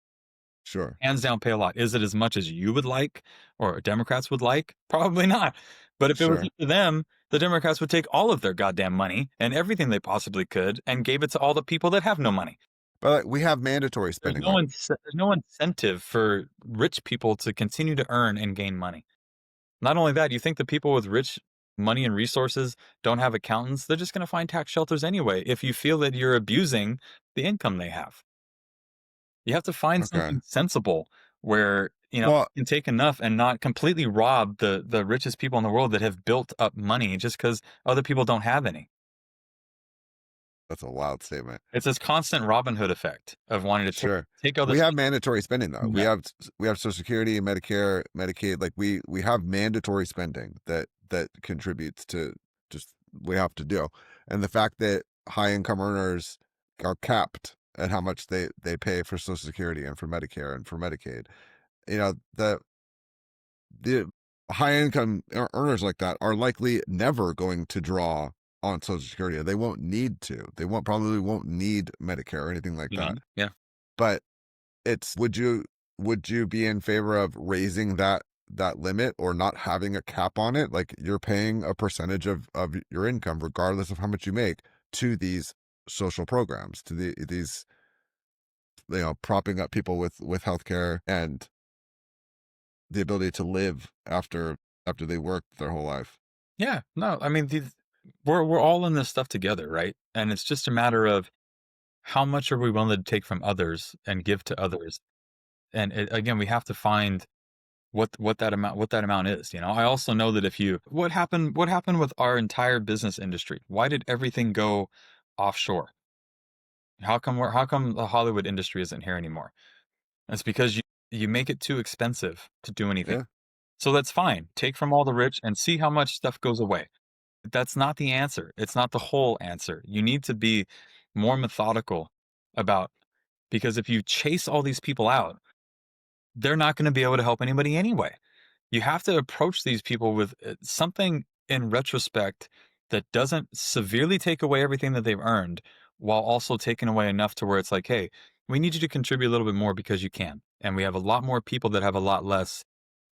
Speaker 1: Sure.
Speaker 2: Hands down, pay a lot. Is it as much as you would like or Democrats would like? Probably not. But if it was
Speaker 1: Sure.
Speaker 2: up to them, the Democrats would take all of their goddamn money and everything they possibly could and gave it to all the people that have no money.
Speaker 1: But like, we have mandatory spending.
Speaker 2: There's no incentive for rich people to continue to earn and gain money. Not only that, you think the people with rich money and resources don't have accountants? They're just going to find tax shelters anyway if you feel that you're abusing the income they have. You have to find
Speaker 1: Okay.
Speaker 2: something sensible where,
Speaker 1: Well,
Speaker 2: you can take enough and not completely rob the richest people in the world that have built up money just because other people don't have any.
Speaker 1: that's a wild statement.
Speaker 2: It's this constant Robin Hood effect of wanting to
Speaker 1: Sure.
Speaker 2: take other
Speaker 1: We have mandatory spending though.
Speaker 2: Yeah.
Speaker 1: We have Social Security, Medicare, Medicaid. Like we have mandatory spending that contributes to just we have to do. And the fact that high income earners are capped at how much they pay for Social Security and for Medicare and for Medicaid. You know, the high income earners like that are likely never going to draw on Social Security. They won't need to. They probably won't need Medicare or anything like that.
Speaker 2: Yeah.
Speaker 1: But it's would you be in favor of raising that limit or not having a cap on it? Like you're paying a percentage of your income, regardless of how much you make, to these social programs, to these propping up people with healthcare and the ability to live after they worked their whole life.
Speaker 2: Yeah. No, I mean, we're all in this stuff together, right? And it's just a matter of how much are we willing to take from others and give to others. And again, we have to find what that amount is. I also know that if you what happened with our entire business industry? Why did everything go offshore? How come the Hollywood industry isn't here anymore? It's because you make it too expensive to do anything.
Speaker 1: Yeah.
Speaker 2: So that's fine. Take from all the rich and see how much stuff goes away. But that's not the answer. It's not the whole answer. You need to be more methodical about, because if you chase all these people out, they're not going to be able to help anybody anyway. You have to approach these people with something in retrospect that doesn't severely take away everything that they've earned while also taking away enough to where it's like, hey, we need you to contribute a little bit more because you can. And we have a lot more people that have a lot less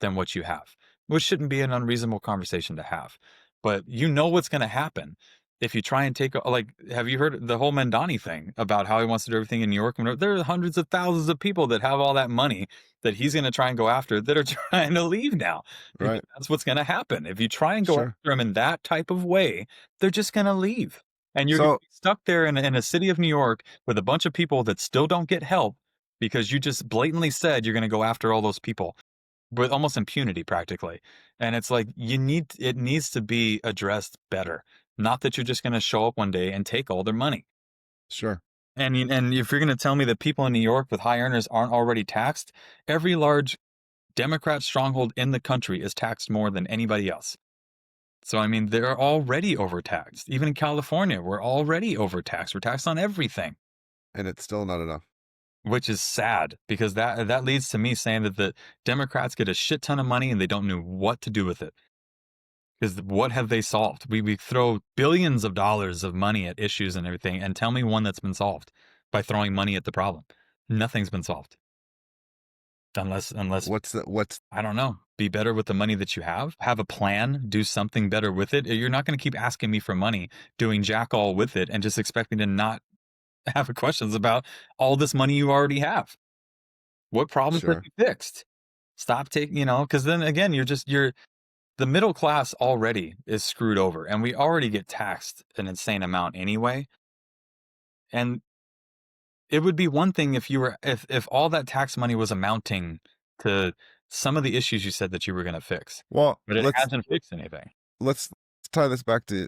Speaker 2: than what you have, which shouldn't be an unreasonable conversation to have. But you know what's going to happen if you try and take, like, have you heard the whole Mandani thing about how he wants to do everything in New York? There are hundreds of thousands of people that have all that money that he's going to try and go after that are trying to leave now. Because
Speaker 1: Right.
Speaker 2: that's what's going to happen. If you try and go
Speaker 1: Sure.
Speaker 2: after them in that type of way, they're just going to leave. And you're going to
Speaker 1: So
Speaker 2: be stuck there in a city of New York with a bunch of people that still don't get help because you just blatantly said you're going to go after all those people with almost impunity practically. And it's like it needs to be addressed better. Not that you're just going to show up one day and take all their money.
Speaker 1: sure.
Speaker 2: And if you're going to tell me that people in New York with high earners aren't already taxed, every large Democrat stronghold in the country is taxed more than anybody else. So I mean, they're already overtaxed. Even in California, we're already overtaxed. We're taxed on everything,
Speaker 1: And it's still not enough.
Speaker 2: which is sad because that leads to me saying that the Democrats get a shit ton of money and they don't know what to do with it. Because what have they solved? We throw billions of dollars of money at issues and everything, and tell me one that's been solved by throwing money at the problem. Nothing's been solved. Unless
Speaker 1: What's
Speaker 2: I don't know, be better with the money that you have a plan, do something better with it. You're not going to keep asking me for money, doing jack all with it, and just expect me to not have questions about all this money you already have. What problems have
Speaker 1: sure.
Speaker 2: you fixed? Stop taking, because then again, you're the middle class already is screwed over, and we already get taxed an insane amount anyway. And it would be one thing if if all that tax money was amounting to some of the issues you said that you were going to fix,
Speaker 1: Well,
Speaker 2: but it hasn't fixed anything.
Speaker 1: let's tie this back to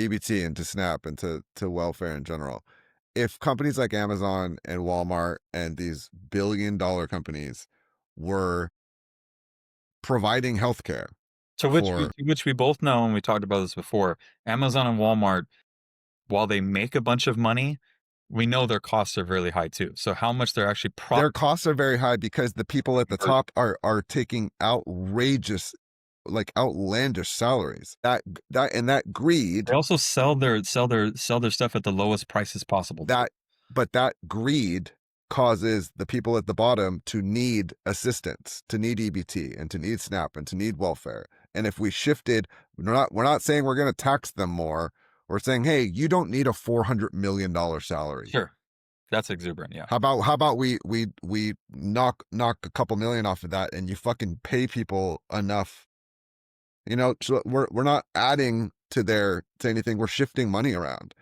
Speaker 1: EBT and to SNAP and to welfare in general. If companies like Amazon and Walmart and these billion-dollar companies were providing healthcare for
Speaker 2: To which we both know, and we talked about this before, Amazon and Walmart, while they make a bunch of money, we know their costs are really high too. So how much they're actually
Speaker 1: their costs are very high because the people at the
Speaker 2: Conversion.
Speaker 1: top are taking outrageous, like outlandish salaries. That greed,
Speaker 2: They also sell their stuff at the lowest prices possible.
Speaker 1: that greed causes the people at the bottom to need assistance, to need EBT and to need SNAP and to need welfare. And if we shifted, we're not saying we're going to tax them more. We're saying, hey, you don't need a $400 million salary.
Speaker 2: Sure. That's exuberant, yeah.
Speaker 1: How about we knock a couple million off of that and you fucking pay people enough. So we're not adding to anything. We're shifting money around.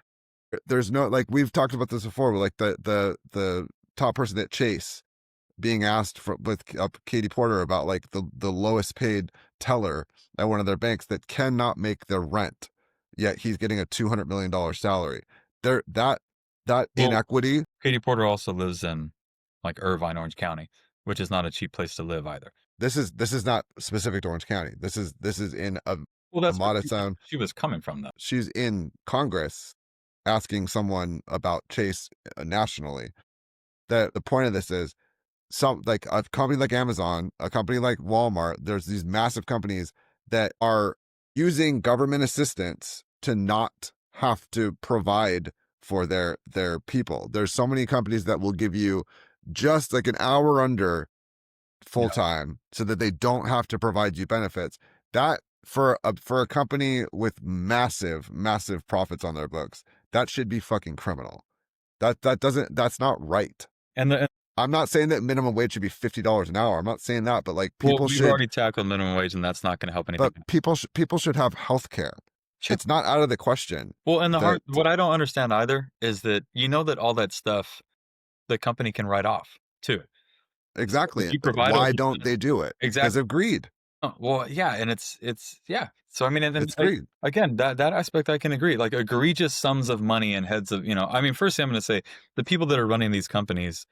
Speaker 1: There's no, like, we've talked about this before, like the top person at Chase being asked with Katie Porter about like the lowest paid teller at one of their banks that cannot make their rent, yet he's getting a $200 million salary. That inequity.
Speaker 2: Katie Porter also lives in like Irvine, Orange County, which is not a cheap place to live either.
Speaker 1: This is not specific to Orange County. This is in a
Speaker 2: That's where
Speaker 1: modest town.
Speaker 2: she was coming from, though.
Speaker 1: She's in Congress asking someone about Chase nationally. The point of this is, like a company like Amazon, a company like Walmart, there's these massive companies that are using government assistance to not have to provide for their people. There's so many companies that will give you just like an hour under full time so that they don't have to provide you benefits. That for a company with massive profits on their books, that should be fucking criminal. That's not right.
Speaker 2: And
Speaker 1: I'm not saying that minimum wage should be $50 an hour. I'm not saying that, but like
Speaker 2: we've already tackled minimum wage, and that's not going to help anything.
Speaker 1: But people should have health care. Sure. It's not out of the question.
Speaker 2: Well, and what I don't understand either is that that all that stuff the company can write off too.
Speaker 1: Exactly.
Speaker 2: You provide
Speaker 1: Why don't they do it?
Speaker 2: Exactly.
Speaker 1: Because of greed.
Speaker 2: Oh, well, yeah, and it's yeah. So I mean, and
Speaker 1: it's greed.
Speaker 2: Again, that aspect I can agree. Like egregious sums of money and heads of I mean, firstly, I'm going to say the people that are running these companies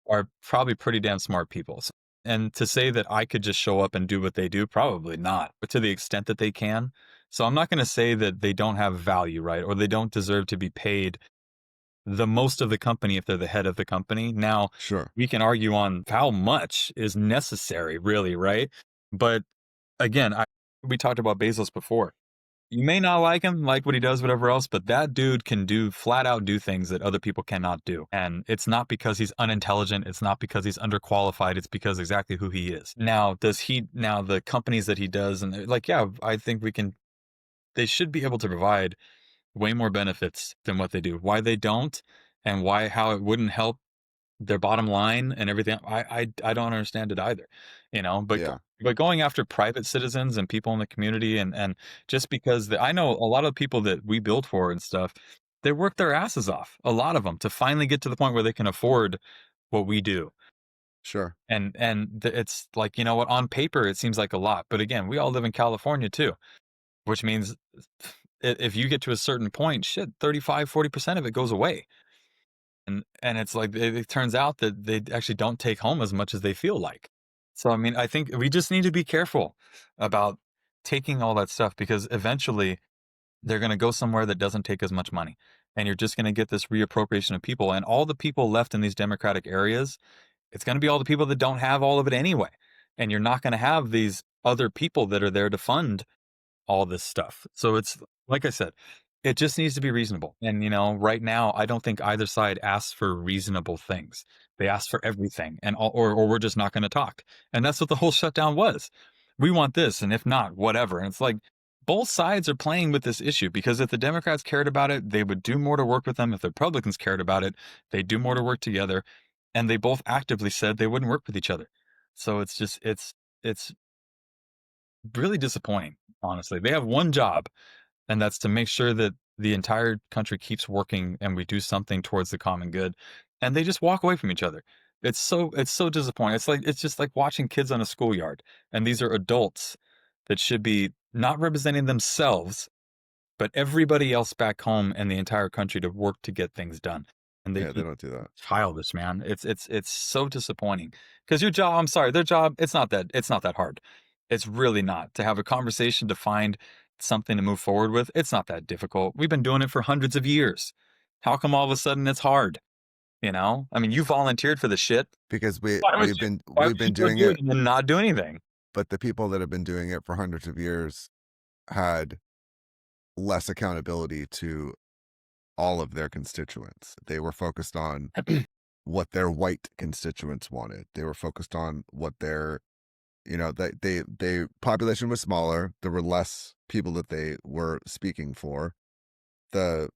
Speaker 2: are probably pretty damn smart people. And to say that I could just show up and do what they do, probably not, but to the extent that they can. So I'm not going to say that they don't have value, right? Or they don't deserve to be paid the most of the company if they're the head of the company. Now,
Speaker 1: sure,
Speaker 2: we can argue on how much is necessary, really, right? But again, we talked about Bezos before. You may not like him, like what he does, whatever else, but that dude can do flat out do things that other people cannot do. And it's not because he's unintelligent. It's not because he's underqualified. It's because exactly who he is. Now, now the companies that he does, and like, yeah, I think they should be able to provide way more benefits than what they do. Why they don't and how it wouldn't help their bottom line and everything. I don't understand it either,
Speaker 1: Yeah,
Speaker 2: but going after private citizens and people in the community and just because I know a lot of people that we build for and stuff, they work their asses off, a lot of them, to finally get to the point where they can afford what we do.
Speaker 1: sure.
Speaker 2: It's like, you know what, on paper it seems like a lot, but again, we all live in California too, which means if you get to a certain point, shit, 35-40% of it goes away. And it's like it turns out that they actually don't take home as much as they feel like. So, I mean, I think we just need to be careful about taking all that stuff because eventually they're going to go somewhere that doesn't take as much money. And you're just going to get this reappropriation of people. And all the people left in these democratic areas, it's going to be all the people that don't have all of it anyway. And you're not going to have these other people that are there to fund all this stuff. So it's like I said, it just needs to be reasonable. And right now, I don't think either side asks for reasonable things. They ask for everything, and or we're just not going to talk. And that's what the whole shutdown was. We want this, and if not, whatever. And it's like both sides are playing with this issue because if the Democrats cared about it, they would do more to work with them. If the Republicans cared about it, they'd do more to work together. And they both actively said they wouldn't work with each other. So it's really disappointing, honestly. They have one job, and that's to make sure that the entire country keeps working and we do something towards the common good. And they just walk away from each other. It's so disappointing. It's just like watching kids on a schoolyard. And these are adults that should be not representing themselves, but everybody else back home and the entire country to work to get things done. And they
Speaker 1: Yeah, they
Speaker 2: keep
Speaker 1: don't do that.
Speaker 2: childish, man. It's so disappointing. Because your job, I'm sorry, their job, it's not that hard. It's really not. To have a conversation to find something to move forward with, it's not that difficult. We've been doing it for hundreds of years. How come all of a sudden it's hard? I mean, you volunteered for the shit.
Speaker 1: Because
Speaker 2: Why would why would
Speaker 1: we've
Speaker 2: you
Speaker 1: been
Speaker 2: go
Speaker 1: doing
Speaker 2: do
Speaker 1: it,
Speaker 2: it and then not do anything?
Speaker 1: but the people that have been doing it for hundreds of years had less accountability to all of their constituents. They were focused on what their white constituents wanted. They were focused on what their, they population was smaller. There were less people that they were speaking for. The,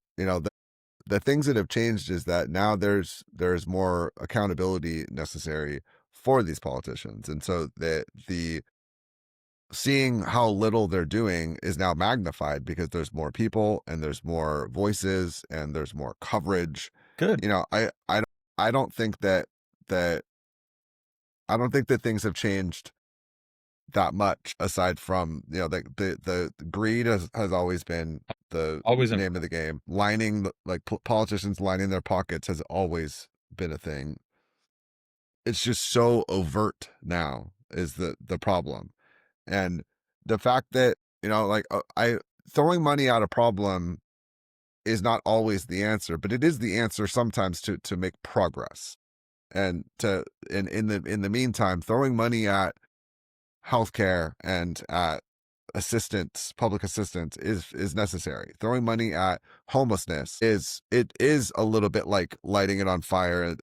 Speaker 1: the things that have changed is that now there's more accountability necessary for these politicians. And so the seeing how little they're doing is now magnified because there's more people and there's more voices and there's more coverage.
Speaker 2: Good.
Speaker 1: I don't think that I don't think that things have changed that much aside from the greed has always been the
Speaker 2: Always in.
Speaker 1: name of the game. Politicians lining their pockets has always been a thing. It's just so overt now is the problem. And the fact that, I throwing money at a problem is not always the answer, but it is the answer sometimes to make progress. And in the meantime, throwing money at healthcare and at public assistance is necessary. Throwing money at homelessness is a little bit like lighting it on fire.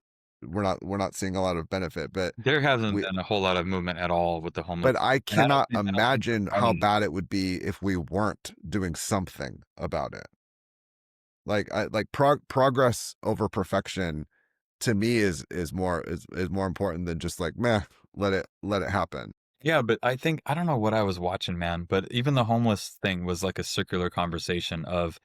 Speaker 1: We're not seeing a lot of benefit, but
Speaker 2: There hasn't
Speaker 1: we
Speaker 2: been a whole lot of movement at all with the homeless.
Speaker 1: but I
Speaker 2: And
Speaker 1: cannot
Speaker 2: I don't think
Speaker 1: imagine
Speaker 2: I
Speaker 1: how
Speaker 2: mean,
Speaker 1: bad it would be if we weren't doing something about it. Progress over perfection to me is more important than just like meh, let it happen.
Speaker 2: yeah, but I don't know what I was watching, man, but even the homeless thing was like a circular conversation of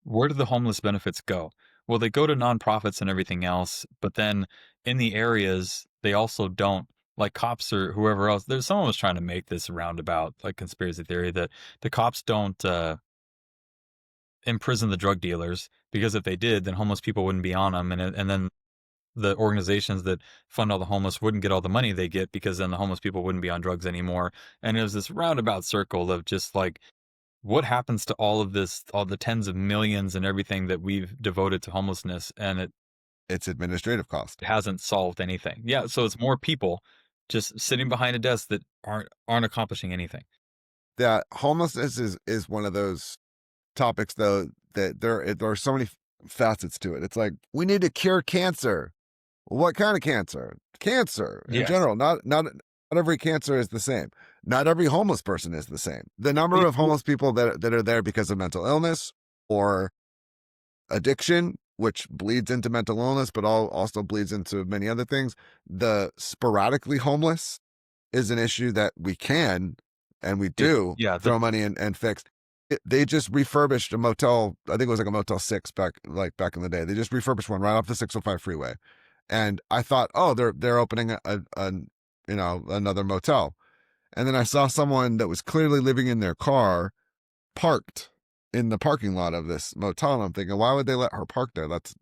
Speaker 2: where do the homeless benefits go? Well, they go to nonprofits and everything else, but then in the areas, they also don't, like cops or whoever else. There's someone was trying to make this roundabout, like conspiracy theory, that the cops don't imprison the drug dealers because if they did, then homeless people wouldn't be on them, and then the organizations that fund all the homeless wouldn't get all the money they get because then the homeless people wouldn't be on drugs anymore. And it was this roundabout circle of just like, what happens to all of this, all the tens of millions and everything that we've devoted to homelessness, and it
Speaker 1: It's administrative cost.
Speaker 2: hasn't solved anything. Yeah, so it's more people just sitting behind a desk that aren't accomplishing anything.
Speaker 1: that homelessness is one of those topics, though, that there are so many facets to it. It's like, we need to cure cancer. What kind of cancer? Cancer in
Speaker 2: Yes.
Speaker 1: general. Not every cancer is the same. Not every homeless person is the same. The number of homeless people that are there because of mental illness or addiction, which bleeds into mental illness, but also bleeds into many other things. The sporadically homeless is an issue that we can and we do
Speaker 2: Yeah.
Speaker 1: throw money in and fix. They just refurbished a motel. I think it was like a Motel 6 back in the day. They just refurbished one right off the 605 freeway. And I thought, oh, they're opening another motel. And then I saw someone that was clearly living in their car parked in the parking lot of this motel. And I'm thinking, why would they let her park there? That's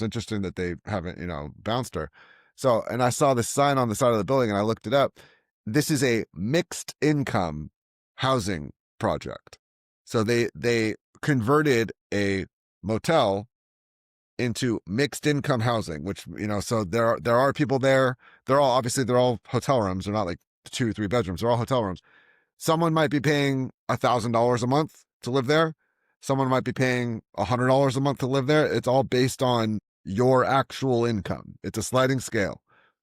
Speaker 1: interesting that they haven't, bounced her. So, and I saw this sign on the side of the building and I looked it up. This is a mixed income housing project. So they converted a motel into mixed income housing, which, so there are people there. They're all hotel rooms. They're not like 2 or 3 bedrooms. They're all hotel rooms. Someone might be paying $1,000 a month to live there. Someone might be paying $100 a month to live there. It's all based on your actual income. It's a sliding scale.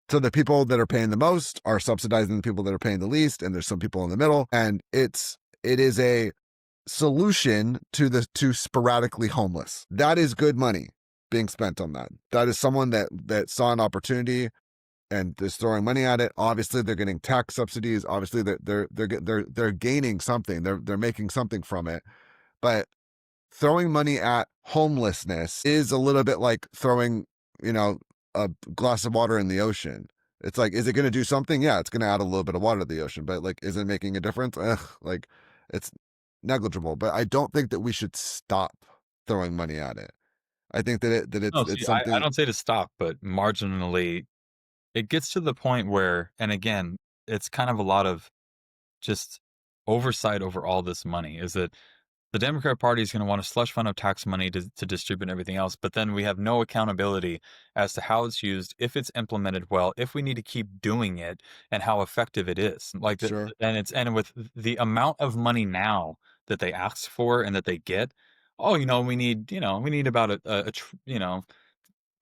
Speaker 1: So the people that are paying the most are subsidizing the people that are paying the least, and there's some people in the middle. And it is a solution to sporadically homeless. That is good money being spent on that. That is someone that saw an opportunity and is throwing money at it. Obviously, they're getting tax subsidies. Obviously, they're gaining something. They're making something from it. But throwing money at homelessness is a little bit like throwing, a glass of water in the ocean. It's like, is it going to do something? Yeah, it's going to add a little bit of water to the ocean, but like, is it making a difference? Like, it's negligible. But I don't think that we should stop throwing money at it. I think that
Speaker 2: No,
Speaker 1: it's
Speaker 2: see, I
Speaker 1: something.
Speaker 2: don't say to stop, but marginally, it gets to the point where, and again, it's kind of a lot of just oversight over all this money. Is that the Democrat Party is going to want a slush fund of tax money to distribute everything else, but then we have no accountability as to how it's used, if it's implemented well, if we need to keep doing it, and how effective it is. Like,
Speaker 1: Sure.
Speaker 2: and with the amount of money now that they ask for and that they get, oh, we need about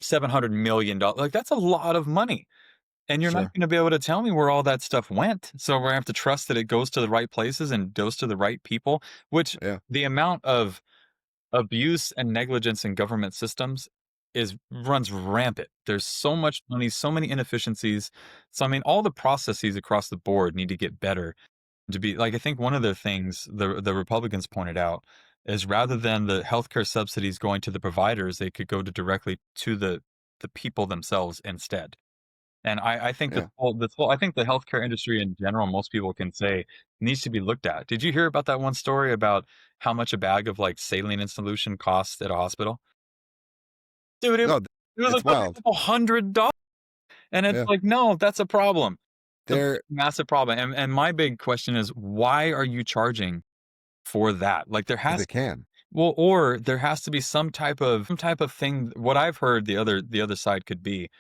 Speaker 2: $700 million. Like, that's a lot of money. And you're not
Speaker 1: Sure.
Speaker 2: gonna be able to tell me where all that stuff went, so we're gonna have to trust that it goes to the right places and goes to the right people, which
Speaker 1: Yeah.
Speaker 2: the amount of abuse and negligence in government systems is runs rampant. There's so much money, so many inefficiencies. So, I mean, all the processes across the board need to get better to be like, I think one of the things the Republicans pointed out is, rather than the healthcare subsidies going to the providers, they could go directly to the people themselves instead. And I think
Speaker 1: Yeah.
Speaker 2: I think the healthcare industry in general, most people can say, needs to be looked at. Did you hear about that one story about how much a bag of, like, saline and solution costs at a hospital? Dude,
Speaker 1: No,
Speaker 2: it was
Speaker 1: it's
Speaker 2: like a
Speaker 1: wild.
Speaker 2: couple $100, and it's
Speaker 1: Yeah.
Speaker 2: like, no, that's a problem. It's a
Speaker 1: There,
Speaker 2: massive problem, and my big question is, why are you charging for that? Like, there
Speaker 1: because
Speaker 2: has
Speaker 1: it can.
Speaker 2: well, or there has to be some type of thing. What I've heard the other side could be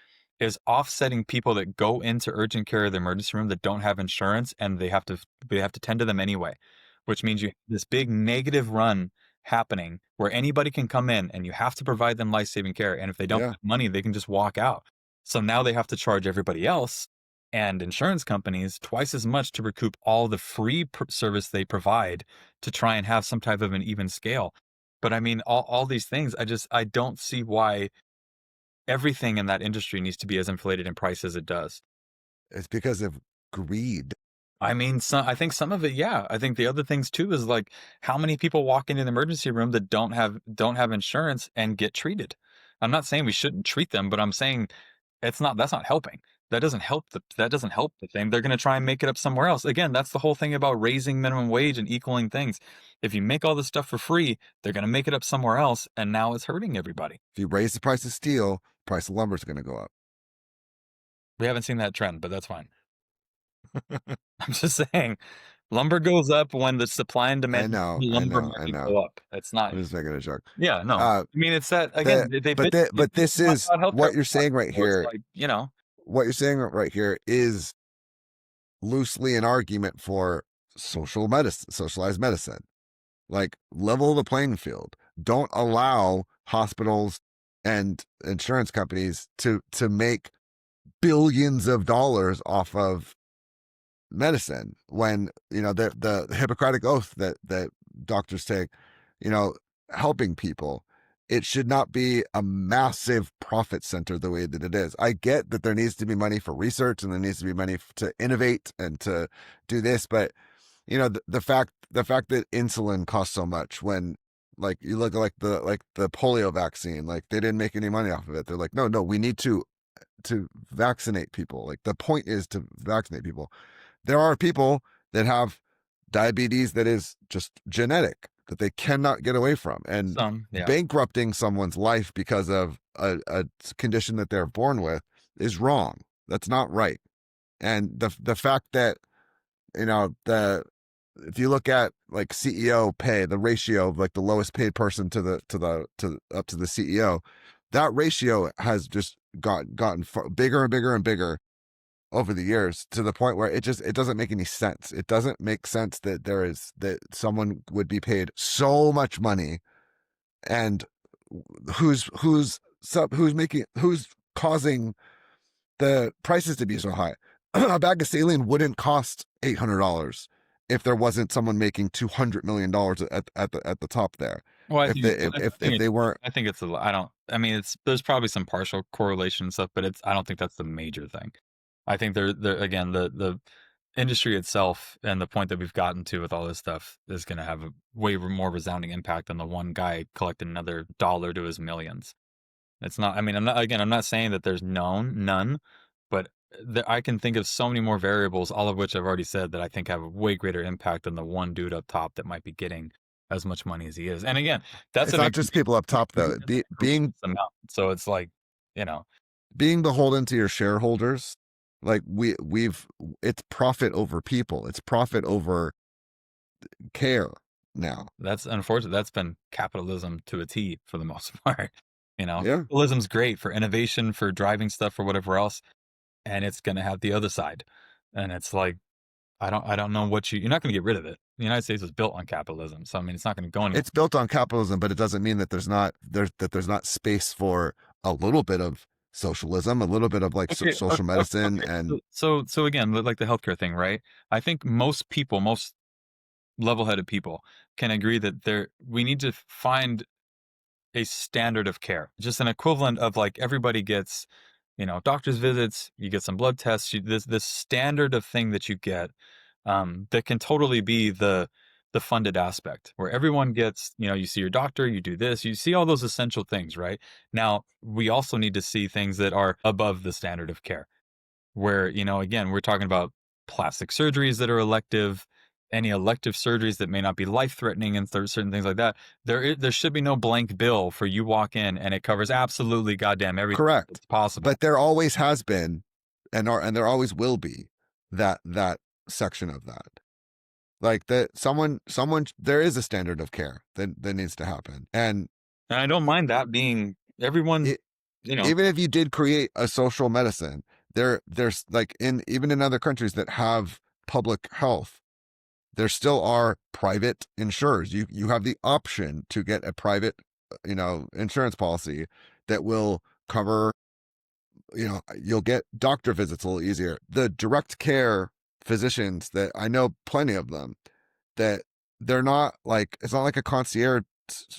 Speaker 2: is offsetting people that go into urgent care of the emergency room that don't have insurance, and they have to tend to them anyway, which means you have this big negative run happening where anybody can come in and you have to provide them life-saving care, and if they don't
Speaker 1: Yeah.
Speaker 2: have money, they can just walk out. So now they have to charge everybody else and insurance companies twice as much to recoup all the free service they provide, to try and have some type of an even scale. But I mean, all these things, I don't see why everything in that industry needs to be as inflated in price as it does.
Speaker 1: It's because of greed.
Speaker 2: I mean, I think some of it, yeah. I think the other things too is, like, how many people walk into the emergency room that don't have insurance and get treated. I'm not saying we shouldn't treat them, but I'm saying that's not helping. That doesn't help the thing. They're going to try and make it up somewhere else. Again, that's the whole thing about raising minimum wage and equaling things. If you make all this stuff for free, they're going to make it up somewhere else, and now it's hurting everybody.
Speaker 1: If you raise the price of steel, the price of lumber is going to go up.
Speaker 2: We haven't seen that trend, but that's fine. I'm just saying, lumber goes up when the supply and
Speaker 1: I
Speaker 2: demand
Speaker 1: know,
Speaker 2: of the
Speaker 1: I
Speaker 2: lumber
Speaker 1: know, I
Speaker 2: market
Speaker 1: know.
Speaker 2: go up. It's not.
Speaker 1: I'm just making a joke.
Speaker 2: Yeah, no.
Speaker 1: Uh,
Speaker 2: I mean, it's that again.
Speaker 1: the
Speaker 2: They
Speaker 1: but
Speaker 2: bitch
Speaker 1: this
Speaker 2: so much
Speaker 1: is
Speaker 2: about healthcare
Speaker 1: what you're saying right
Speaker 2: so it's
Speaker 1: here.
Speaker 2: like,
Speaker 1: What you're saying right here is loosely an argument for socialized medicine. Like, level the playing field. Don't allow hospitals and insurance companies to make billions of dollars off of medicine when, the Hippocratic oath that doctors take, helping people. It should not be a massive profit center the way that it is. I get that there needs to be money for research and there needs to be money to innovate and to do this, but the fact that insulin costs so much, when, like, you look at the polio vaccine, like, they didn't make any money off of it. They're like, no, we need to vaccinate people. Like, the point is to vaccinate people. There are people that have diabetes that is just genetic, that they cannot get away from, and
Speaker 2: Yeah.
Speaker 1: bankrupting someone's life because of a condition that they're born with is wrong. That's not right. And the fact that, if you look at, like, CEO pay, the ratio of, like, the lowest paid person to up to the CEO, that ratio has just gotten bigger and bigger and bigger over the years, to the point where it doesn't make any sense. It doesn't make sense that someone would be paid so much money, and who's causing the prices to be so high. A bag of saline wouldn't cost $800 if there wasn't someone making $200 million at the top there.
Speaker 2: Well, I
Speaker 1: If
Speaker 2: think
Speaker 1: they if they weren't,
Speaker 2: I think it's I don't. I mean, there's probably some partial correlation and stuff, but I don't think that's the major thing. I think there again, the industry itself and the point that we've gotten to with all this stuff is going to have a way more resounding impact than the one guy collecting another dollar to his millions. It's not. I mean, I'm not saying that there's none, but I can think of so many more variables, all of which I've already said, that I think have a way greater impact than the one dude up top that might be getting as much money as he is. And again, that's
Speaker 1: it's not just people up top, though. Being
Speaker 2: amount. So it's like,
Speaker 1: being beholden to your shareholders, like, it's profit over people. It's profit over care now.
Speaker 2: that's unfortunate. That's been capitalism to a T for the most part.
Speaker 1: Yeah.
Speaker 2: Capitalism's great for innovation, for driving stuff, for whatever else, and it's going to have the other side. And it's like, I don't know what you're not going to get rid of it. The United States was built on capitalism, so I mean, it's not going to go anywhere.
Speaker 1: It's built on capitalism, but it doesn't mean that there's not space for a little bit of socialism, a little bit of, like, social medicine, and
Speaker 2: so again, like the healthcare thing, right? I think most level-headed people can agree that we need to find a standard of care, just an equivalent of, like, everybody gets, doctor's visits, you get some blood tests, this standard of thing that you get, that can totally be the funded aspect, where everyone gets, you see your doctor, you do this, you see all those essential things, right? Now, we also need to see things that are above the standard of care, where, again, we're talking about plastic surgeries that are elective, any elective surgeries that may not be life-threatening, and certain things like that. There should be no blank bill for you walk in and it covers absolutely goddamn everything.
Speaker 1: correct.
Speaker 2: That's possible.
Speaker 1: But there always has been, and there always will be, that section of that. Like, that there is a standard of care that needs to happen. And
Speaker 2: I don't mind that being everyone,
Speaker 1: even if you did create a social medicine, there's, like, even in other countries that have public health, there still are private insurers. You have the option to get a private, insurance policy that will cover, you'll get doctor visits a little easier. The direct care physicians, that I know plenty of them, that they're not like, it's not like a concierge,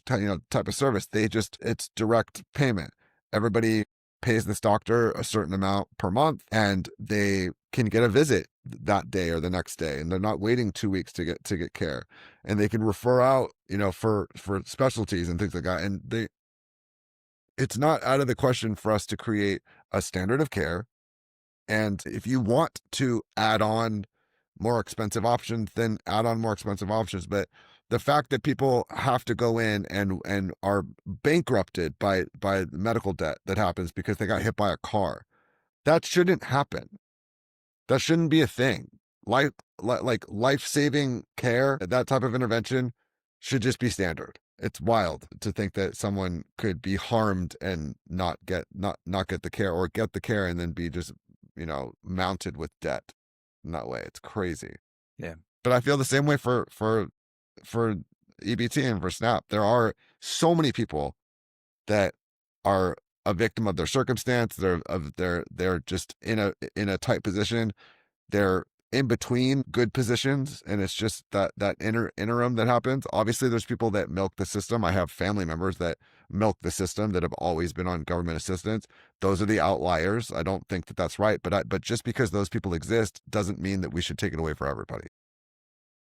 Speaker 1: type of service. It's direct payment. Everybody pays this doctor a certain amount per month, and they can get a visit that day or the next day, and they're not waiting 2 weeks to get care, and they can refer out, for specialties and things like that. And it's not out of the question for us to create a standard of care. And if you want to add on more expensive options, then add on more expensive options. But the fact that people have to go in and are bankrupted by medical debt that happens because they got hit by a car, that shouldn't happen. That shouldn't be a thing. Life-saving care, that type of intervention, should just be standard. It's wild to think that someone could be harmed and not get the care, or get the care and then be just, mounted with debt in that way. It's crazy.
Speaker 2: Yeah.
Speaker 1: But I feel the same way for EBT and for SNAP. There are so many people that are a victim of their circumstance. They're just in a tight position. They're in between good positions, and it's just that interim that happens. Obviously, there's people that milk the system. I have family members that milk the system that have always been on government assistance. Those are the outliers. I don't think that that's right, but just because those people exist doesn't mean that we should take it away for everybody.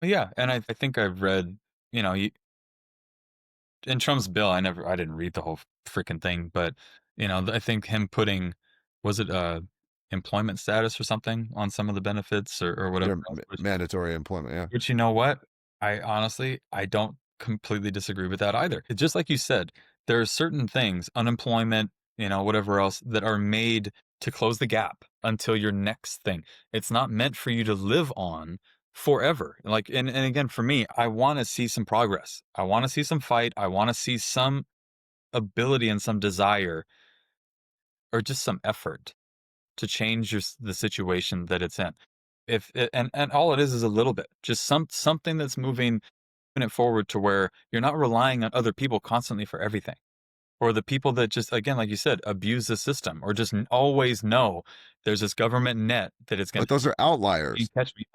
Speaker 2: Yeah, and I think I've read, you know, in Trump's bill, I didn't read the whole freaking thing, but I think him putting, was it employment status or something on some of the benefits or whatever
Speaker 1: They're
Speaker 2: else,
Speaker 1: mandatory employment. Yeah.
Speaker 2: which you know what? I honestly I don't completely disagree with that either. It's just like you said, there are certain things, unemployment, whatever else, that are made to close the gap until your next thing. It's not meant for you to live on forever. Like and again for me, I want to see some progress. I want to see some fight. I want to see some ability and some desire or just some effort to change the situation that it's in. If it, and all it is a little bit, just something that's moving it forward to where you're not relying on other people constantly for everything, or the people that just, again, like you said, abuse the system, or just always know there's this government net that it's going
Speaker 1: But those are
Speaker 2: to
Speaker 1: outliers.
Speaker 2: catch me.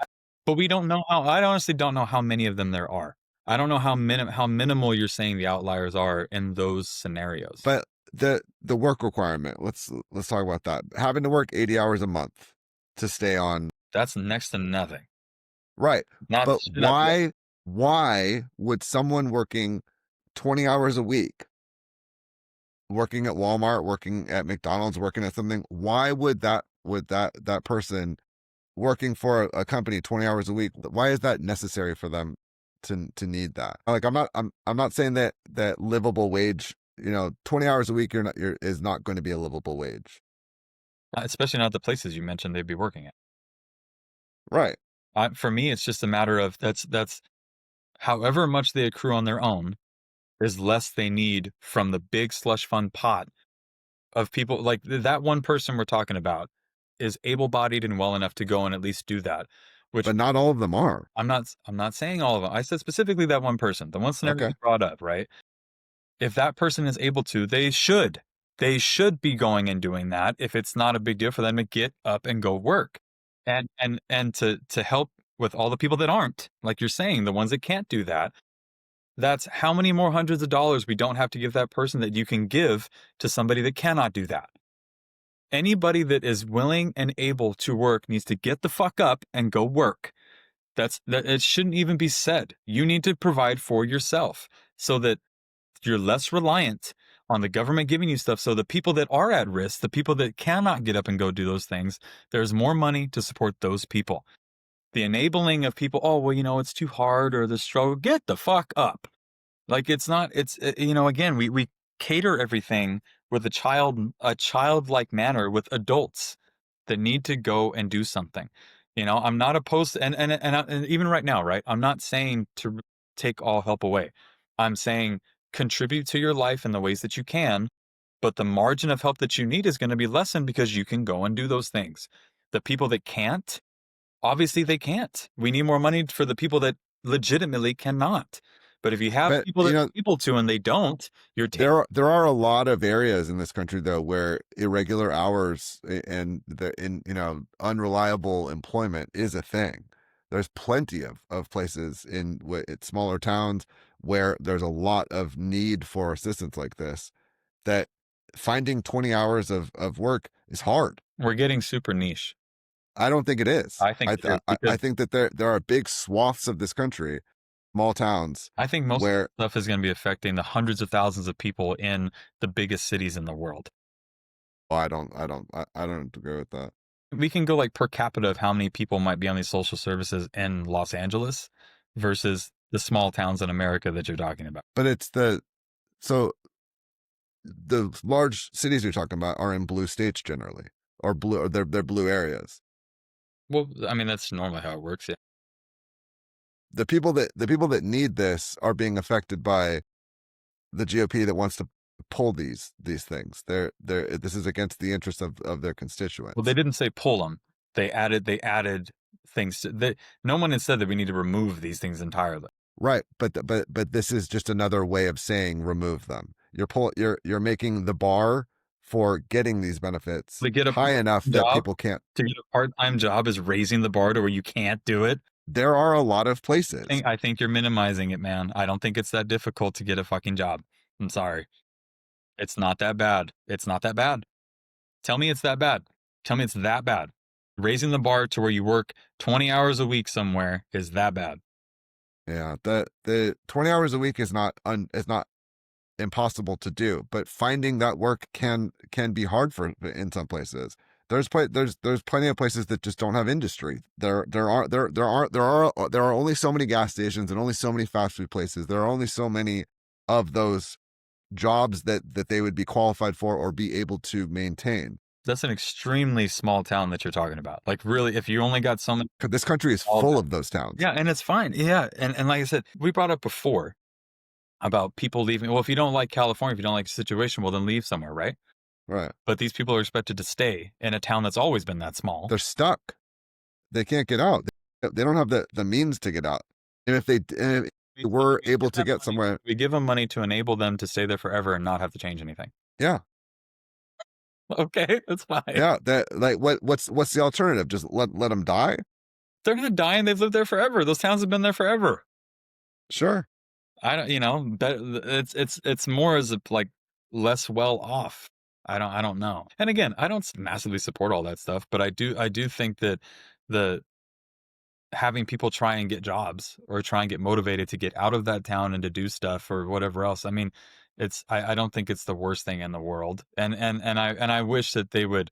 Speaker 2: But we don't know how. I honestly don't know how many of them there are. I don't know how minimal you're saying the outliers are in those scenarios.
Speaker 1: But the work requirement, let's talk about that. Having to work 80 hours a month to stay on.
Speaker 2: That's next to nothing.
Speaker 1: Right.
Speaker 2: Not
Speaker 1: But
Speaker 2: not
Speaker 1: why would someone working 20 hours a week, working at Walmart, working at McDonald's, working at something, why would that person working for a company 20 hours a week, why is that necessary for them to need that? Like I'm not saying that livable wage, 20 hours a week is not going to be a livable wage.
Speaker 2: especially not the places you mentioned they'd be working at.
Speaker 1: Right.
Speaker 2: For me, it's just a matter of that's however much they accrue on their own is less they need from the big slush fund pot of people. Like that one person we're talking about is able-bodied and well enough to go and at least do that. Which
Speaker 1: But not all of them are.
Speaker 2: I'm not saying all of them. I said specifically that one person, the one scenario
Speaker 1: Okay.
Speaker 2: you brought up, right? If that person is able to, they should. They should be going and doing that if it's not a big deal for them to get up and go work. And to help with all the people that aren't, like you're saying, the ones that can't do that. That's how many more hundreds of dollars we don't have to give that person that you can give to somebody that cannot do that. Anybody that is willing and able to work needs to get the fuck up and go work. That it shouldn't even be said. You need to provide for yourself so that you're less reliant on the government giving you stuff. So the people that are at risk, the people that cannot get up and go do those things, there's more money to support those people. The enabling of people, oh, well, it's too hard or the struggle, get the fuck up. Like it's not, again, we cater everything with a childlike manner with adults that need to go and do something. I'm not opposed to, and even right now, right? I'm not saying to take all help away. I'm saying contribute to your life in the ways that you can, but the margin of help that you need is going to be lessened because you can go and do those things. The people that can't, obviously they can't. We need more money for the people that legitimately cannot. But if you have
Speaker 1: But
Speaker 2: people that are able to and they don't, you're
Speaker 1: there are a lot of areas in this country though where irregular hours and unreliable employment is a thing. There's plenty of places in smaller towns where there's a lot of need for assistance like this, that finding 20 hours of work is hard.
Speaker 2: we're getting super niche.
Speaker 1: I don't think it is.
Speaker 2: I think it is
Speaker 1: I
Speaker 2: because
Speaker 1: think that there are big swaths of this country, small towns,
Speaker 2: I think most of
Speaker 1: where
Speaker 2: the stuff is going to be affecting the hundreds of thousands of people in the biggest cities in the world.
Speaker 1: I don't agree with that.
Speaker 2: We can go like per capita of how many people might be on these social services in Los Angeles versus the small towns in America that you're talking about.
Speaker 1: But so the large cities you're talking about are in blue states generally, or they're blue areas.
Speaker 2: Well, I mean, that's normally how it works. Yeah.
Speaker 1: The people that need this are being affected by the GOP that wants to pull these things. This is against the interests of their constituents.
Speaker 2: Well, they didn't say pull them. They added things that no one has said that we need to remove these things entirely.
Speaker 1: Right, but this is just another way of saying remove them. You're making the bar for getting these benefits
Speaker 2: To get a
Speaker 1: high enough that
Speaker 2: job,
Speaker 1: people can't.
Speaker 2: to get a part-time job is raising the bar to where you can't do it.
Speaker 1: There are a lot of places.
Speaker 2: I think you're minimizing it, man. I don't think it's that difficult to get a fucking job. I'm sorry. It's not that bad. It's not that bad. Tell me it's that bad. Tell me it's that bad. Raising the bar to where you work 20 hours a week somewhere is that bad.
Speaker 1: Yeah, the 20 hours a week is not impossible to do, but finding that work can be hard for in some places. There's plenty of places that just don't have industry. There are only so many gas stations and only so many fast food places. There are only so many of those jobs that they would be qualified for or be able to maintain.
Speaker 2: That's an extremely small town that you're talking about. Like, really, if you only got so many.
Speaker 1: This country is full of those towns.
Speaker 2: Yeah, and it's fine. Yeah, and like I said, we brought up before about people leaving. Well, if you don't like California, if you don't like the situation, well, then leave somewhere, right?
Speaker 1: Right.
Speaker 2: But these people are expected to stay in a town that's always been that small.
Speaker 1: They're stuck. They can't get out. They don't have the means to get out. And if they were able to get somewhere,
Speaker 2: we give them money to enable them to stay there forever and not have to change anything.
Speaker 1: Yeah.
Speaker 2: Okay, that's fine.
Speaker 1: Yeah, that like what's the alternative? Just let them die?
Speaker 2: They're not dying. They've lived there forever. Those towns have been there forever.
Speaker 1: Sure.
Speaker 2: I don't, it's more as a, like, less well off. I don't know. And again, I don't massively support all that stuff, but I do think that the having people try and get jobs or try and get motivated to get out of that town and to do stuff or whatever else. I mean, I don't think it's the worst thing in the world. And I wish that they would.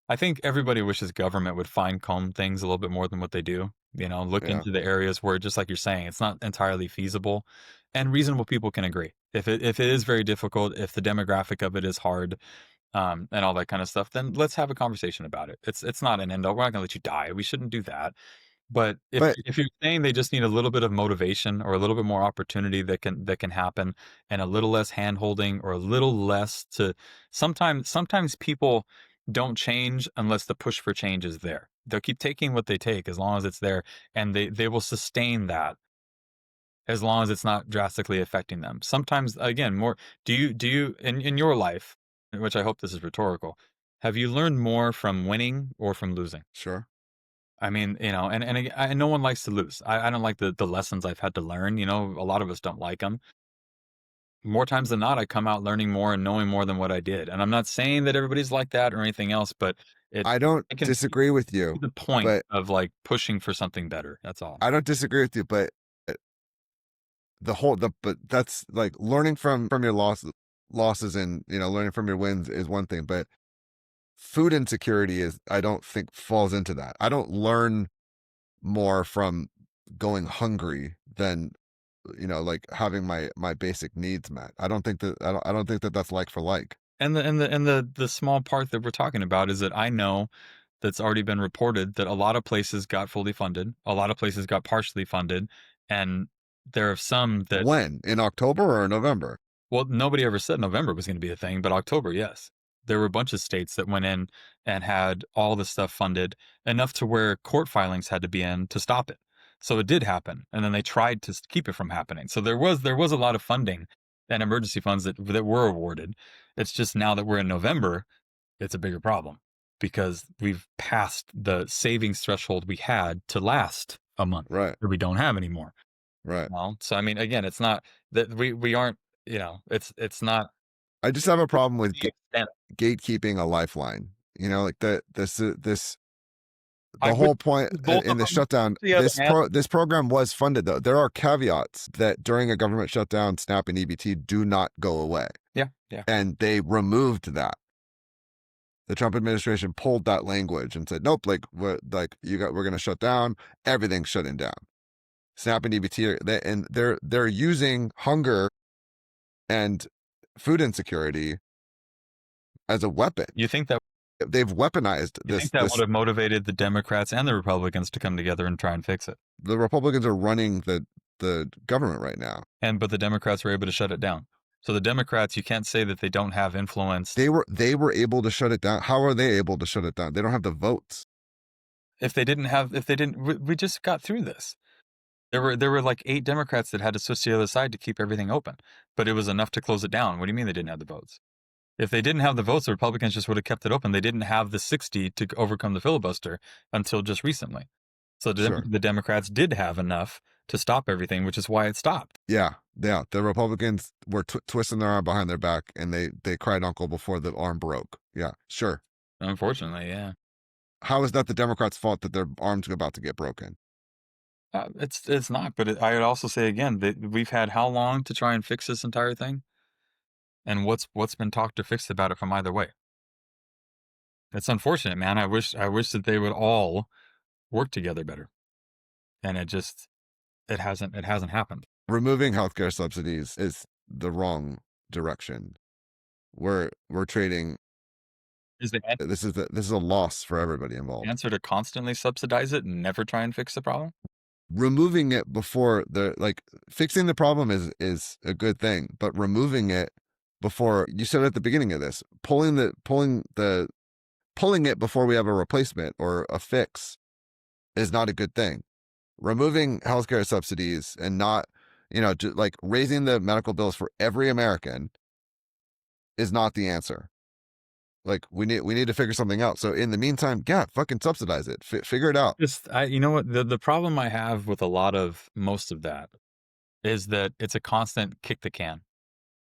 Speaker 2: I think everybody wishes government would fine comb things a little bit more than what they do. Look
Speaker 1: Yeah.
Speaker 2: into the areas where, just like you're saying, it's not entirely feasible, and reasonable people can agree. If it is very difficult, if the demographic of it is hard, and all that kind of stuff, then let's have a conversation about it. It's not an end all. We're not gonna let you die. We shouldn't do that. But
Speaker 1: But
Speaker 2: if you're saying they just need a little bit of motivation or a little bit more opportunity that can happen, and a little less hand-holding or a little less to sometimes people don't change unless the push for change is there. They'll keep taking what they take as long as it's there, and they will sustain that as long as it's not drastically affecting them. Sometimes, again, more do you in your life, which I hope this is rhetorical, have you learned more from winning or from losing?
Speaker 1: sure.
Speaker 2: I mean, and no one likes to lose. I don't like the lessons I've had to learn. A lot of us don't like them. More times than not, I come out learning more and knowing more than what I did. And I'm not saying that everybody's like that or anything else, but
Speaker 1: I don't
Speaker 2: it can
Speaker 1: disagree with
Speaker 2: be
Speaker 1: you,
Speaker 2: the point
Speaker 1: but
Speaker 2: of, like, pushing for something better. That's all.
Speaker 1: I don't disagree with you, but but that's like learning from your losses and learning from your wins is one thing, but food insecurity is, I don't think, falls into that. I don't learn more from going hungry than like having my basic needs met. I don't think that that's like for like.
Speaker 2: And the small part that we're talking about is that I know that's already been reported that a lot of places got fully funded, a lot of places got partially funded, and there are some that.
Speaker 1: When? In October or November?
Speaker 2: Well, nobody ever said November was going to be a thing, but October, yes. There were a bunch of states that went in and had all the stuff funded enough to where court filings had to be in to stop it. So it did happen, and then they tried to keep it from happening. So there was a lot of funding and emergency funds that were awarded. It's just now that we're in November, it's a bigger problem because we've passed the savings threshold we had to last a month,
Speaker 1: Right.
Speaker 2: that we don't have anymore.
Speaker 1: Right.
Speaker 2: Well, so I mean, again, it's not that we aren't. It's not.
Speaker 1: I just have a problem with
Speaker 2: the extent.
Speaker 1: gatekeeping a lifeline. Like the
Speaker 2: I
Speaker 1: whole
Speaker 2: would
Speaker 1: point
Speaker 2: both
Speaker 1: in
Speaker 2: of
Speaker 1: the
Speaker 2: them.
Speaker 1: shutdown.
Speaker 2: The other hand.
Speaker 1: This program was funded though. There are caveats that during a government shutdown, SNAP and EBT do not go away,
Speaker 2: Yeah.
Speaker 1: and they removed that. The Trump administration pulled that language and said, "Nope, we're going to shut down. Everything's shutting down." SNAP and EBT, they're using hunger and food insecurity as a weapon.
Speaker 2: You think that
Speaker 1: They've weaponized this.
Speaker 2: would have motivated the Democrats and the Republicans to come together and try and fix it?
Speaker 1: The Republicans are running the government right now.
Speaker 2: But the Democrats were able to shut it down. So the Democrats, you can't say that they don't have influence.
Speaker 1: They were able to shut it down. How are they able to shut it down? They don't have the votes.
Speaker 2: If they didn't, we just got through this. There were like 8 Democrats that had to switch to the other side to keep everything open, but it was enough to close it down. What do you mean they didn't have the votes? If they didn't have the votes, the Republicans just would have kept it open. They didn't have the 60 to overcome the filibuster until just recently. So
Speaker 1: Sure.
Speaker 2: the Democrats did have enough to stop everything, which is why it stopped.
Speaker 1: Yeah. Yeah. The Republicans were twisting their arm behind their back, and they cried uncle before the arm broke. Yeah. Sure.
Speaker 2: Unfortunately, yeah.
Speaker 1: How is that the Democrats' fault that their arms are about to get broken?
Speaker 2: It's not, but I would also say again that we've had how long to try and fix this entire thing, and what's been talked or fixed about it from either way. It's unfortunate, man. I wish that they would all work together better, and it hasn't happened.
Speaker 1: Removing healthcare subsidies is the wrong direction. We're trading.
Speaker 2: Is the
Speaker 1: This is a loss for everybody involved.
Speaker 2: answer to constantly subsidize it and never try and fix the problem?
Speaker 1: Removing it before fixing the problem is a good thing, but removing it before, you said at the beginning of this, pulling it before we have a replacement or a fix is not a good thing. Removing healthcare subsidies and not, like raising the medical bills for every American is not the answer. Like we need to figure something out. So in the meantime, yeah, fucking subsidize it. Figure it out.
Speaker 2: You know what, the problem I have with a lot of most of that is that it's a constant kick the can.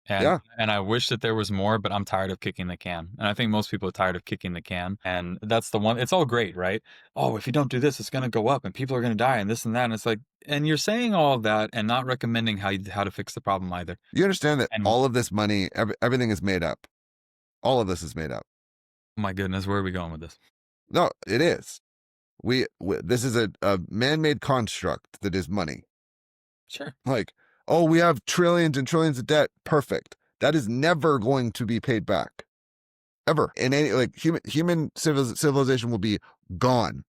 Speaker 2: And
Speaker 1: Yeah.
Speaker 2: and I wish that there was more, but I'm tired of kicking the can. And I think most people are tired of kicking the can. And that's the one. It's all great, right? Oh, if you don't do this, it's going to go up and people are going to die and this and that. And it's like, and you're saying all of that and not recommending how to fix the problem either.
Speaker 1: You understand that
Speaker 2: And
Speaker 1: all of this money, everything is made up. All of this is made up.
Speaker 2: oh my goodness, where are we going with this?
Speaker 1: No, it is. This is a man-made construct that is money.
Speaker 2: Sure.
Speaker 1: Like, oh, we have trillions and trillions of debt. Perfect. That is never going to be paid back. Ever. In any, like, human civilization will be gone,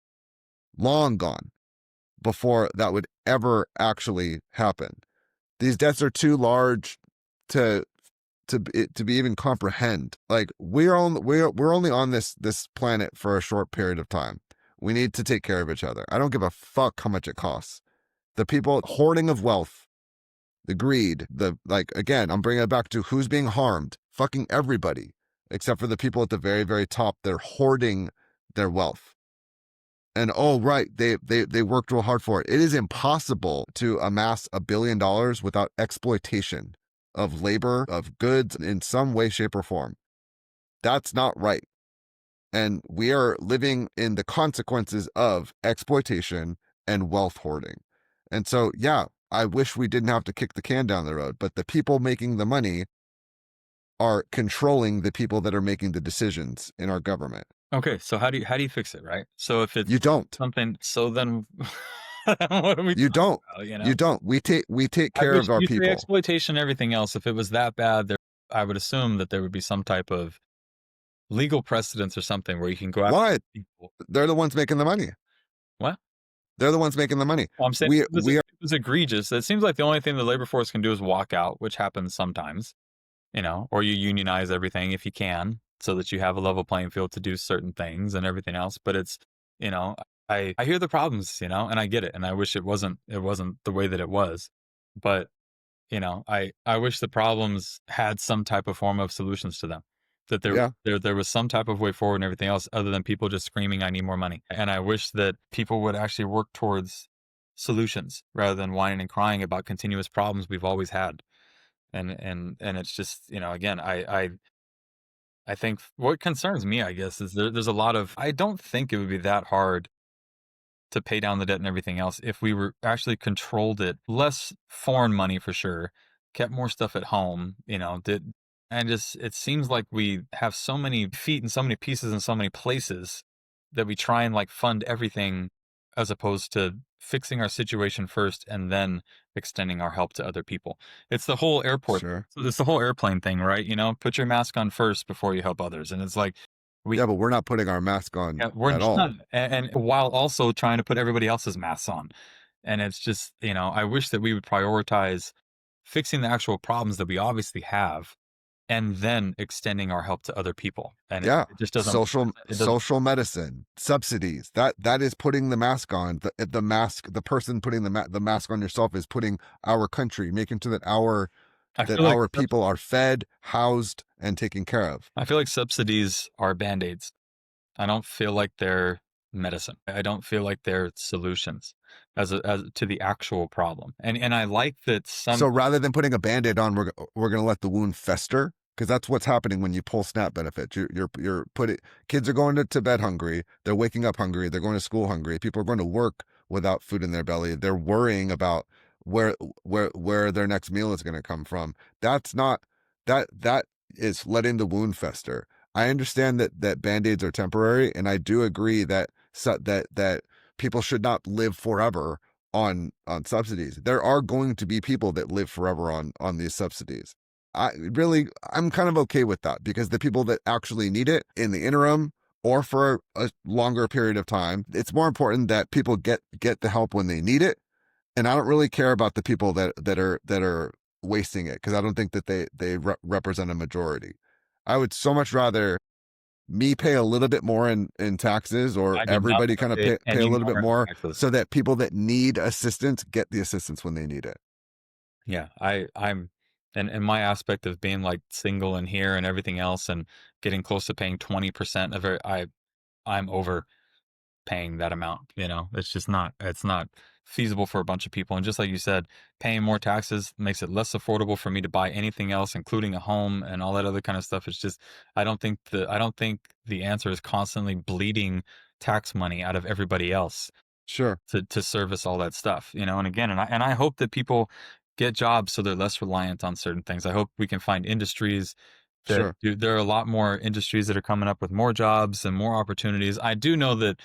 Speaker 1: long gone, before that would ever actually happen. These debts are too large to be even comprehend. Like, we're only on this planet for a short period of time. We need to take care of each other. I don't give a fuck how much it costs. The people hoarding of wealth, the greed, again, I'm bringing it back to who's being harmed. Fucking everybody, except for the people at the very, very top. They're hoarding their wealth. And oh, right, they worked real hard for it. It is impossible to amass $1 billion without exploitation of labor, of goods in some way, shape, or form. That's not right. And we are living in the consequences of exploitation and wealth hoarding. And so, yeah, I wish we didn't have to kick the can down the road, but the people making the money are controlling the people that are making the decisions in our government.
Speaker 2: Okay, so how do you fix it, right? So if it's
Speaker 1: You don't.
Speaker 2: something, so then what are we
Speaker 1: You don't.
Speaker 2: about, you know?
Speaker 1: You don't. We take care of our
Speaker 2: You say
Speaker 1: people.
Speaker 2: exploitation, everything else. If it was that bad, I would assume that there would be some type of legal precedence or something where you can go after
Speaker 1: Why?
Speaker 2: people.
Speaker 1: They're the ones making the money.
Speaker 2: What?
Speaker 1: They're the ones making the money.
Speaker 2: Well, I'm saying
Speaker 1: We
Speaker 2: it was egregious. It seems like the only thing the labor force can do is walk out, which happens sometimes, or you unionize everything if you can, so that you have a level playing field to do certain things and everything else. But it's, I hear the problems, and I get it, and I wish it wasn't the way that it was, but I wish the problems had some type of form of solutions to them. That
Speaker 1: Yeah.
Speaker 2: there was some type of way forward and everything else other than people just screaming, I need more money. And I wish that people would actually work towards solutions rather than whining and crying about continuous problems we've always had. And it's just, again, I think what concerns me, I guess, is there's a lot of, I don't think it would be that hard to pay down the debt and everything else if we were actually controlled it. Less foreign money for sure, kept more stuff at home, and just, it seems like we have so many feet and so many pieces in so many places that we try and like fund everything as opposed to fixing our situation first and then extending our help to other people. It's the whole airport.
Speaker 1: Sure.
Speaker 2: So it's the whole airplane thing, right? Put your mask on first before you help others. And it's like,
Speaker 1: Yeah, but we're not putting our mask on
Speaker 2: we're
Speaker 1: at all.
Speaker 2: not, and while also trying to put everybody else's masks on. And it's just, I wish that we would prioritize fixing the actual problems that we obviously have and then extending our help to other people. And
Speaker 1: Yeah.
Speaker 2: it just doesn't, it doesn't,
Speaker 1: Social medicine, subsidies. That is putting the mask on. The mask, the person putting the mask on yourself is putting our country, making sure
Speaker 2: I
Speaker 1: that
Speaker 2: feel like
Speaker 1: our people are fed, housed, and taken care of.
Speaker 2: I feel like subsidies are band-aids. I don't feel like they're medicine. I don't feel like they're solutions as to the actual problem. And I like that some
Speaker 1: So rather than putting a band-aid on, we're going to let the wound fester, because that's what's happening when you pull SNAP benefits. You're putting kids are going to bed hungry. They're waking up hungry. They're going to school hungry. People are going to work without food in their belly. They're worrying about where where their next meal is going to come from. That's not that is letting the wound fester. I understand that band-aids are temporary, and I do agree that that people should not live forever on subsidies. There are going to be people that live forever on these subsidies. I'm kind of okay with that, because the people that actually need it in the interim or for a longer period of time, it's more important that people get the help when they need it. And I don't really care about the people that are wasting it, because I don't think that they represent a majority. I would so much rather me pay a little bit more in taxes, or
Speaker 2: I do not
Speaker 1: everybody
Speaker 2: want
Speaker 1: kind of
Speaker 2: to pay
Speaker 1: pay a
Speaker 2: any
Speaker 1: little bit
Speaker 2: more
Speaker 1: more,
Speaker 2: taxes.
Speaker 1: so that people that need assistance get the assistance when they need it.
Speaker 2: Yeah, I'm and my aspect of being like single and here and everything else and getting close to paying 20% of it, I'm over paying that amount, you know? It's not feasible for a bunch of people. And just like you said, paying more taxes makes it less affordable for me to buy anything else, including a home and all that other kind of stuff. It's just I don't think the answer is constantly bleeding tax money out of everybody else
Speaker 1: Sure,
Speaker 2: to service all that stuff, you know? And again, and I hope that people get jobs so they're less reliant on certain things. I hope we can find industries that
Speaker 1: sure,
Speaker 2: do, there are a lot more industries that are coming up with more jobs and more opportunities. I do know that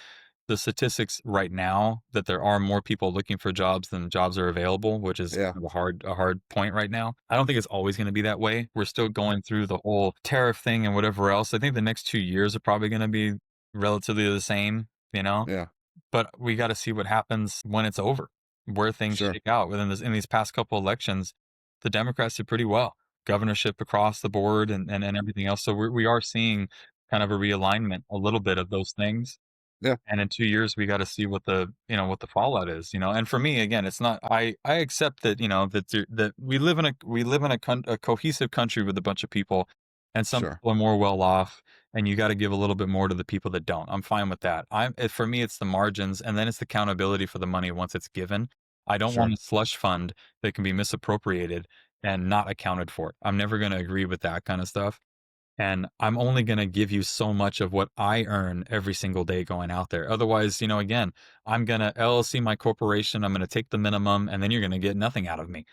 Speaker 2: the statistics right now that there are more people looking for jobs than jobs are available, which is
Speaker 1: yeah,
Speaker 2: kind of a hard point right now. I don't think it's always going to be that way. We're still going through the whole tariff thing and whatever else. I think the next 2 years are probably going to be relatively the same, you know?
Speaker 1: yeah,
Speaker 2: But we gotta see what happens when it's over, where things
Speaker 1: sure,
Speaker 2: shake out. Within this in these past couple elections, the Democrats did pretty well. Governorship across the board and everything else. So we are seeing kind of a realignment, a little bit of those things.
Speaker 1: yeah.
Speaker 2: And in 2 years, we gotta see what the what the fallout is, you know? And for me, again, it's not I accept that, that we live in a cohesive country with a bunch of people, and some
Speaker 1: Sure,
Speaker 2: people are more well off, and you gotta give a little bit more to the people that don't. I'm fine with that. For me, it's the margins, and then it's the accountability for the money once it's given. I don't want
Speaker 1: sure,
Speaker 2: a slush fund that can be misappropriated and not accounted for. I'm never gonna agree with that kinda stuff. And I'm only going to give you so much of what I earn every single day going out there. Otherwise, again, I'm going to LLC my corporation. I'm going to take the minimum and then you're going to get nothing out of me,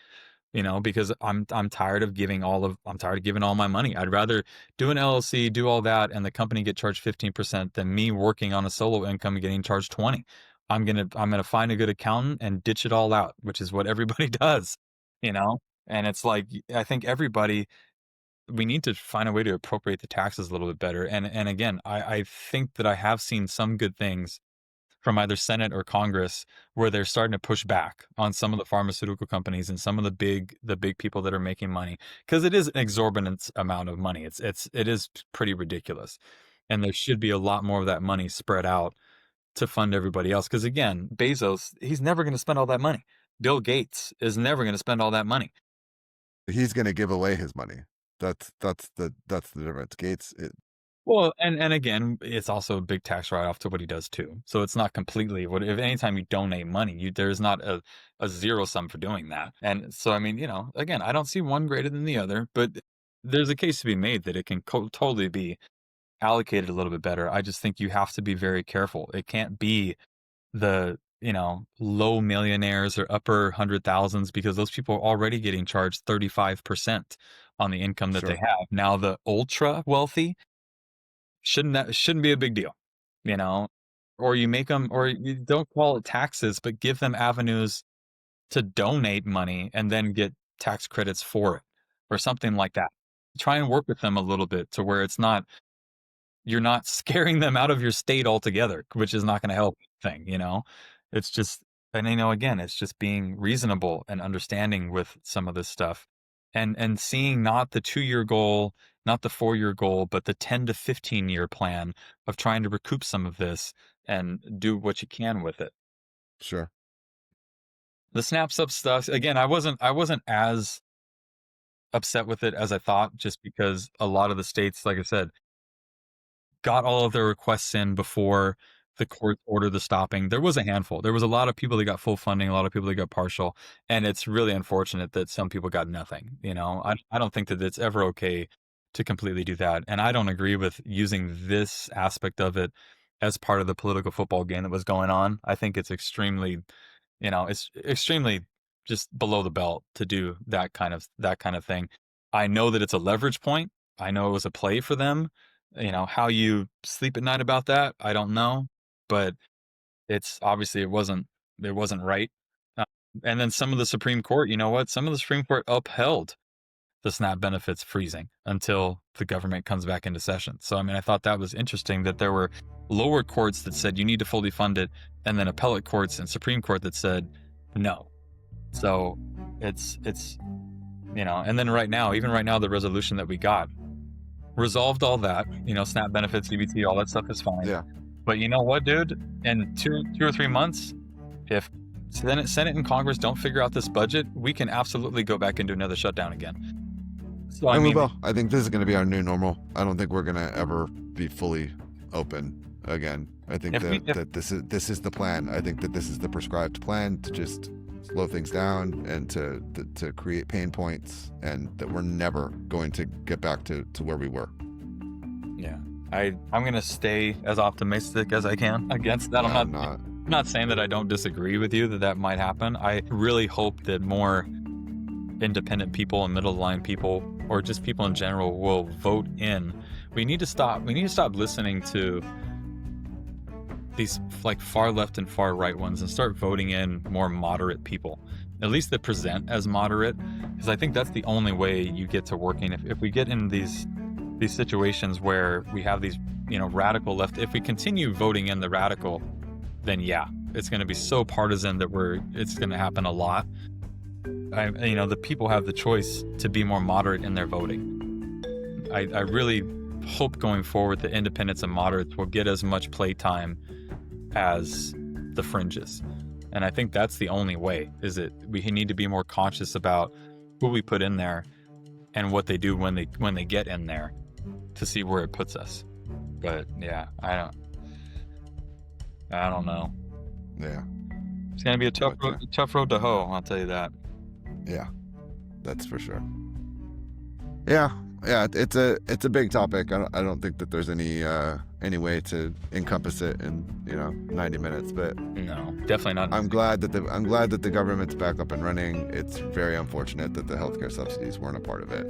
Speaker 2: because I'm tired of I'm tired of giving all my money. I'd rather do an LLC, do all that and the company get charged 15% than me working on a solo income and getting charged 20. I'm going to find a good accountant and ditch it all out, which is what everybody does, you know? And it's like I think everybody we need to find a way to appropriate the taxes a little bit better. And again, I think that I have seen some good things from either Senate or Congress where they're starting to push back on some of the pharmaceutical companies and some of the big people that are making money because it is an exorbitant amount of money. It is pretty ridiculous. And there should be a lot more of that money spread out to fund everybody else. Because again, Bezos, he's never going to spend all that money. Bill Gates is never going to spend all that money.
Speaker 1: he's going to give away his money. That's the difference. Gates,
Speaker 2: Well, and again, it's also a big tax write-off to what he does too. So it's not completely what if anytime you donate money, there's not a zero sum for doing that. And so I mean, again, I don't see one greater than the other, but there's a case to be made that it can totally be allocated a little bit better. I just think you have to be very careful. It can't be the low millionaires or upper hundred thousands because those people are already getting charged 35% on the income that they
Speaker 1: sure.
Speaker 2: have. Now the ultra wealthy shouldn't be a big deal, you know? Or you make them or you don't call it taxes, but give them avenues to donate money and then get tax credits for it or something like that. Try and work with them a little bit to where you're not scaring them out of your state altogether, which is not gonna help thing. It's just and again, it's just being reasonable and understanding with some of this stuff and seeing not the 2-year goal, not the 4-year goal, but the 10 to 15-year plan of trying to recoup some of this and do what you can with it.
Speaker 1: Sure.
Speaker 2: The snaps up stuff, again, I wasn't as upset with it as I thought, just because a lot of the states, like I said, got all of their requests in before the court ordered the stopping. There was a handful. There was a lot of people that got full funding, a lot of people that got partial, and it's really unfortunate that some people got nothing. I don't think that it's ever okay to completely do that, and I don't agree with using this aspect of it as part of the political football game that was going on. I think it's extremely just below the belt to do that kind of thing. I know that it's a leverage point. I know it was a play for them. How you sleep at night about that, I don't know, but it's obviously it wasn't right. Uh, and then some of the Supreme Court, you know what? Some of the Supreme Court upheld the SNAP benefits freezing until the government comes back into session. So, I mean, I thought that was interesting that there were lower courts that said you need to fully fund it, and then appellate courts and Supreme Court that said no. So it's and then even right now, the resolution that we got resolved all that. SNAP benefits, EBT, all that stuff is fine.
Speaker 1: Yeah.
Speaker 2: But you know what, dude? In two or 3 months, if Senate and Congress don't figure out this budget, we can absolutely go back into another shutdown again. So I
Speaker 1: And we
Speaker 2: mean,
Speaker 1: will. I think this is going to be our new normal. I don't think we're going to ever be fully open again. I think that this is the plan. I think that this is the prescribed plan to just slow things down and to create pain points, and that we're never going to get back to where we were.
Speaker 2: yeah, I'm gonna stay as optimistic as I can against that.
Speaker 1: I'm
Speaker 2: I'm not saying that I don't disagree with you that might happen. I really hope that more independent people and middle line people, or just people in general, will vote in. We need to stop listening to these like far left and far right ones and start voting in more moderate people, at least that present as moderate, because I think that's the only way you get to working. If we get in these situations where we have these radical left, if we continue voting in the radical, then yeah, it's going to be so partisan that it's going to happen a lot. The people have the choice to be more moderate in their voting. I really hope going forward that independents and moderates will get as much playtime as the fringes. And I think that's the only way, is that we need to be more conscious about who we put in there and what they do when they get in there, to see where it puts us. But yeah, I don't know.
Speaker 1: Yeah.
Speaker 2: It's going to be a tough road to hoe, I'll tell you that.
Speaker 1: Yeah, that's for sure. Yeah, it's a big topic. I don't think that there's any way to encompass it in 90 minutes. But
Speaker 2: no, definitely not.
Speaker 1: I'm glad that the government's back up and running. It's very unfortunate that the healthcare subsidies weren't a part of it.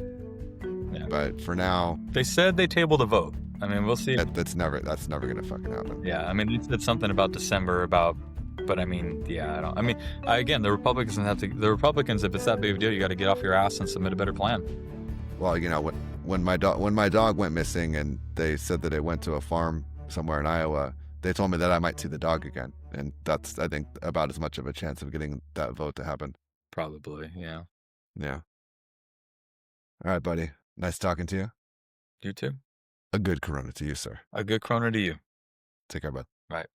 Speaker 1: Yeah. But for now,
Speaker 2: they said they tabled a vote. I mean, we'll see.
Speaker 1: That's never gonna fucking happen.
Speaker 2: Yeah, I mean, it's something about December but I mean, yeah, again, the Republicans, if it's that big of a deal, you got to get off your ass and submit a better plan.
Speaker 1: Well, when my dog went missing and they said that it went to a farm somewhere in Iowa, they told me that I might see the dog again, and that's, I think, about as much of a chance of getting that vote to happen.
Speaker 2: Probably, yeah.
Speaker 1: Yeah. All right, buddy. Nice talking to you.
Speaker 2: You too.
Speaker 1: A good Corona to you, sir.
Speaker 2: A good Corona to you.
Speaker 1: Take care, bud.
Speaker 2: Right.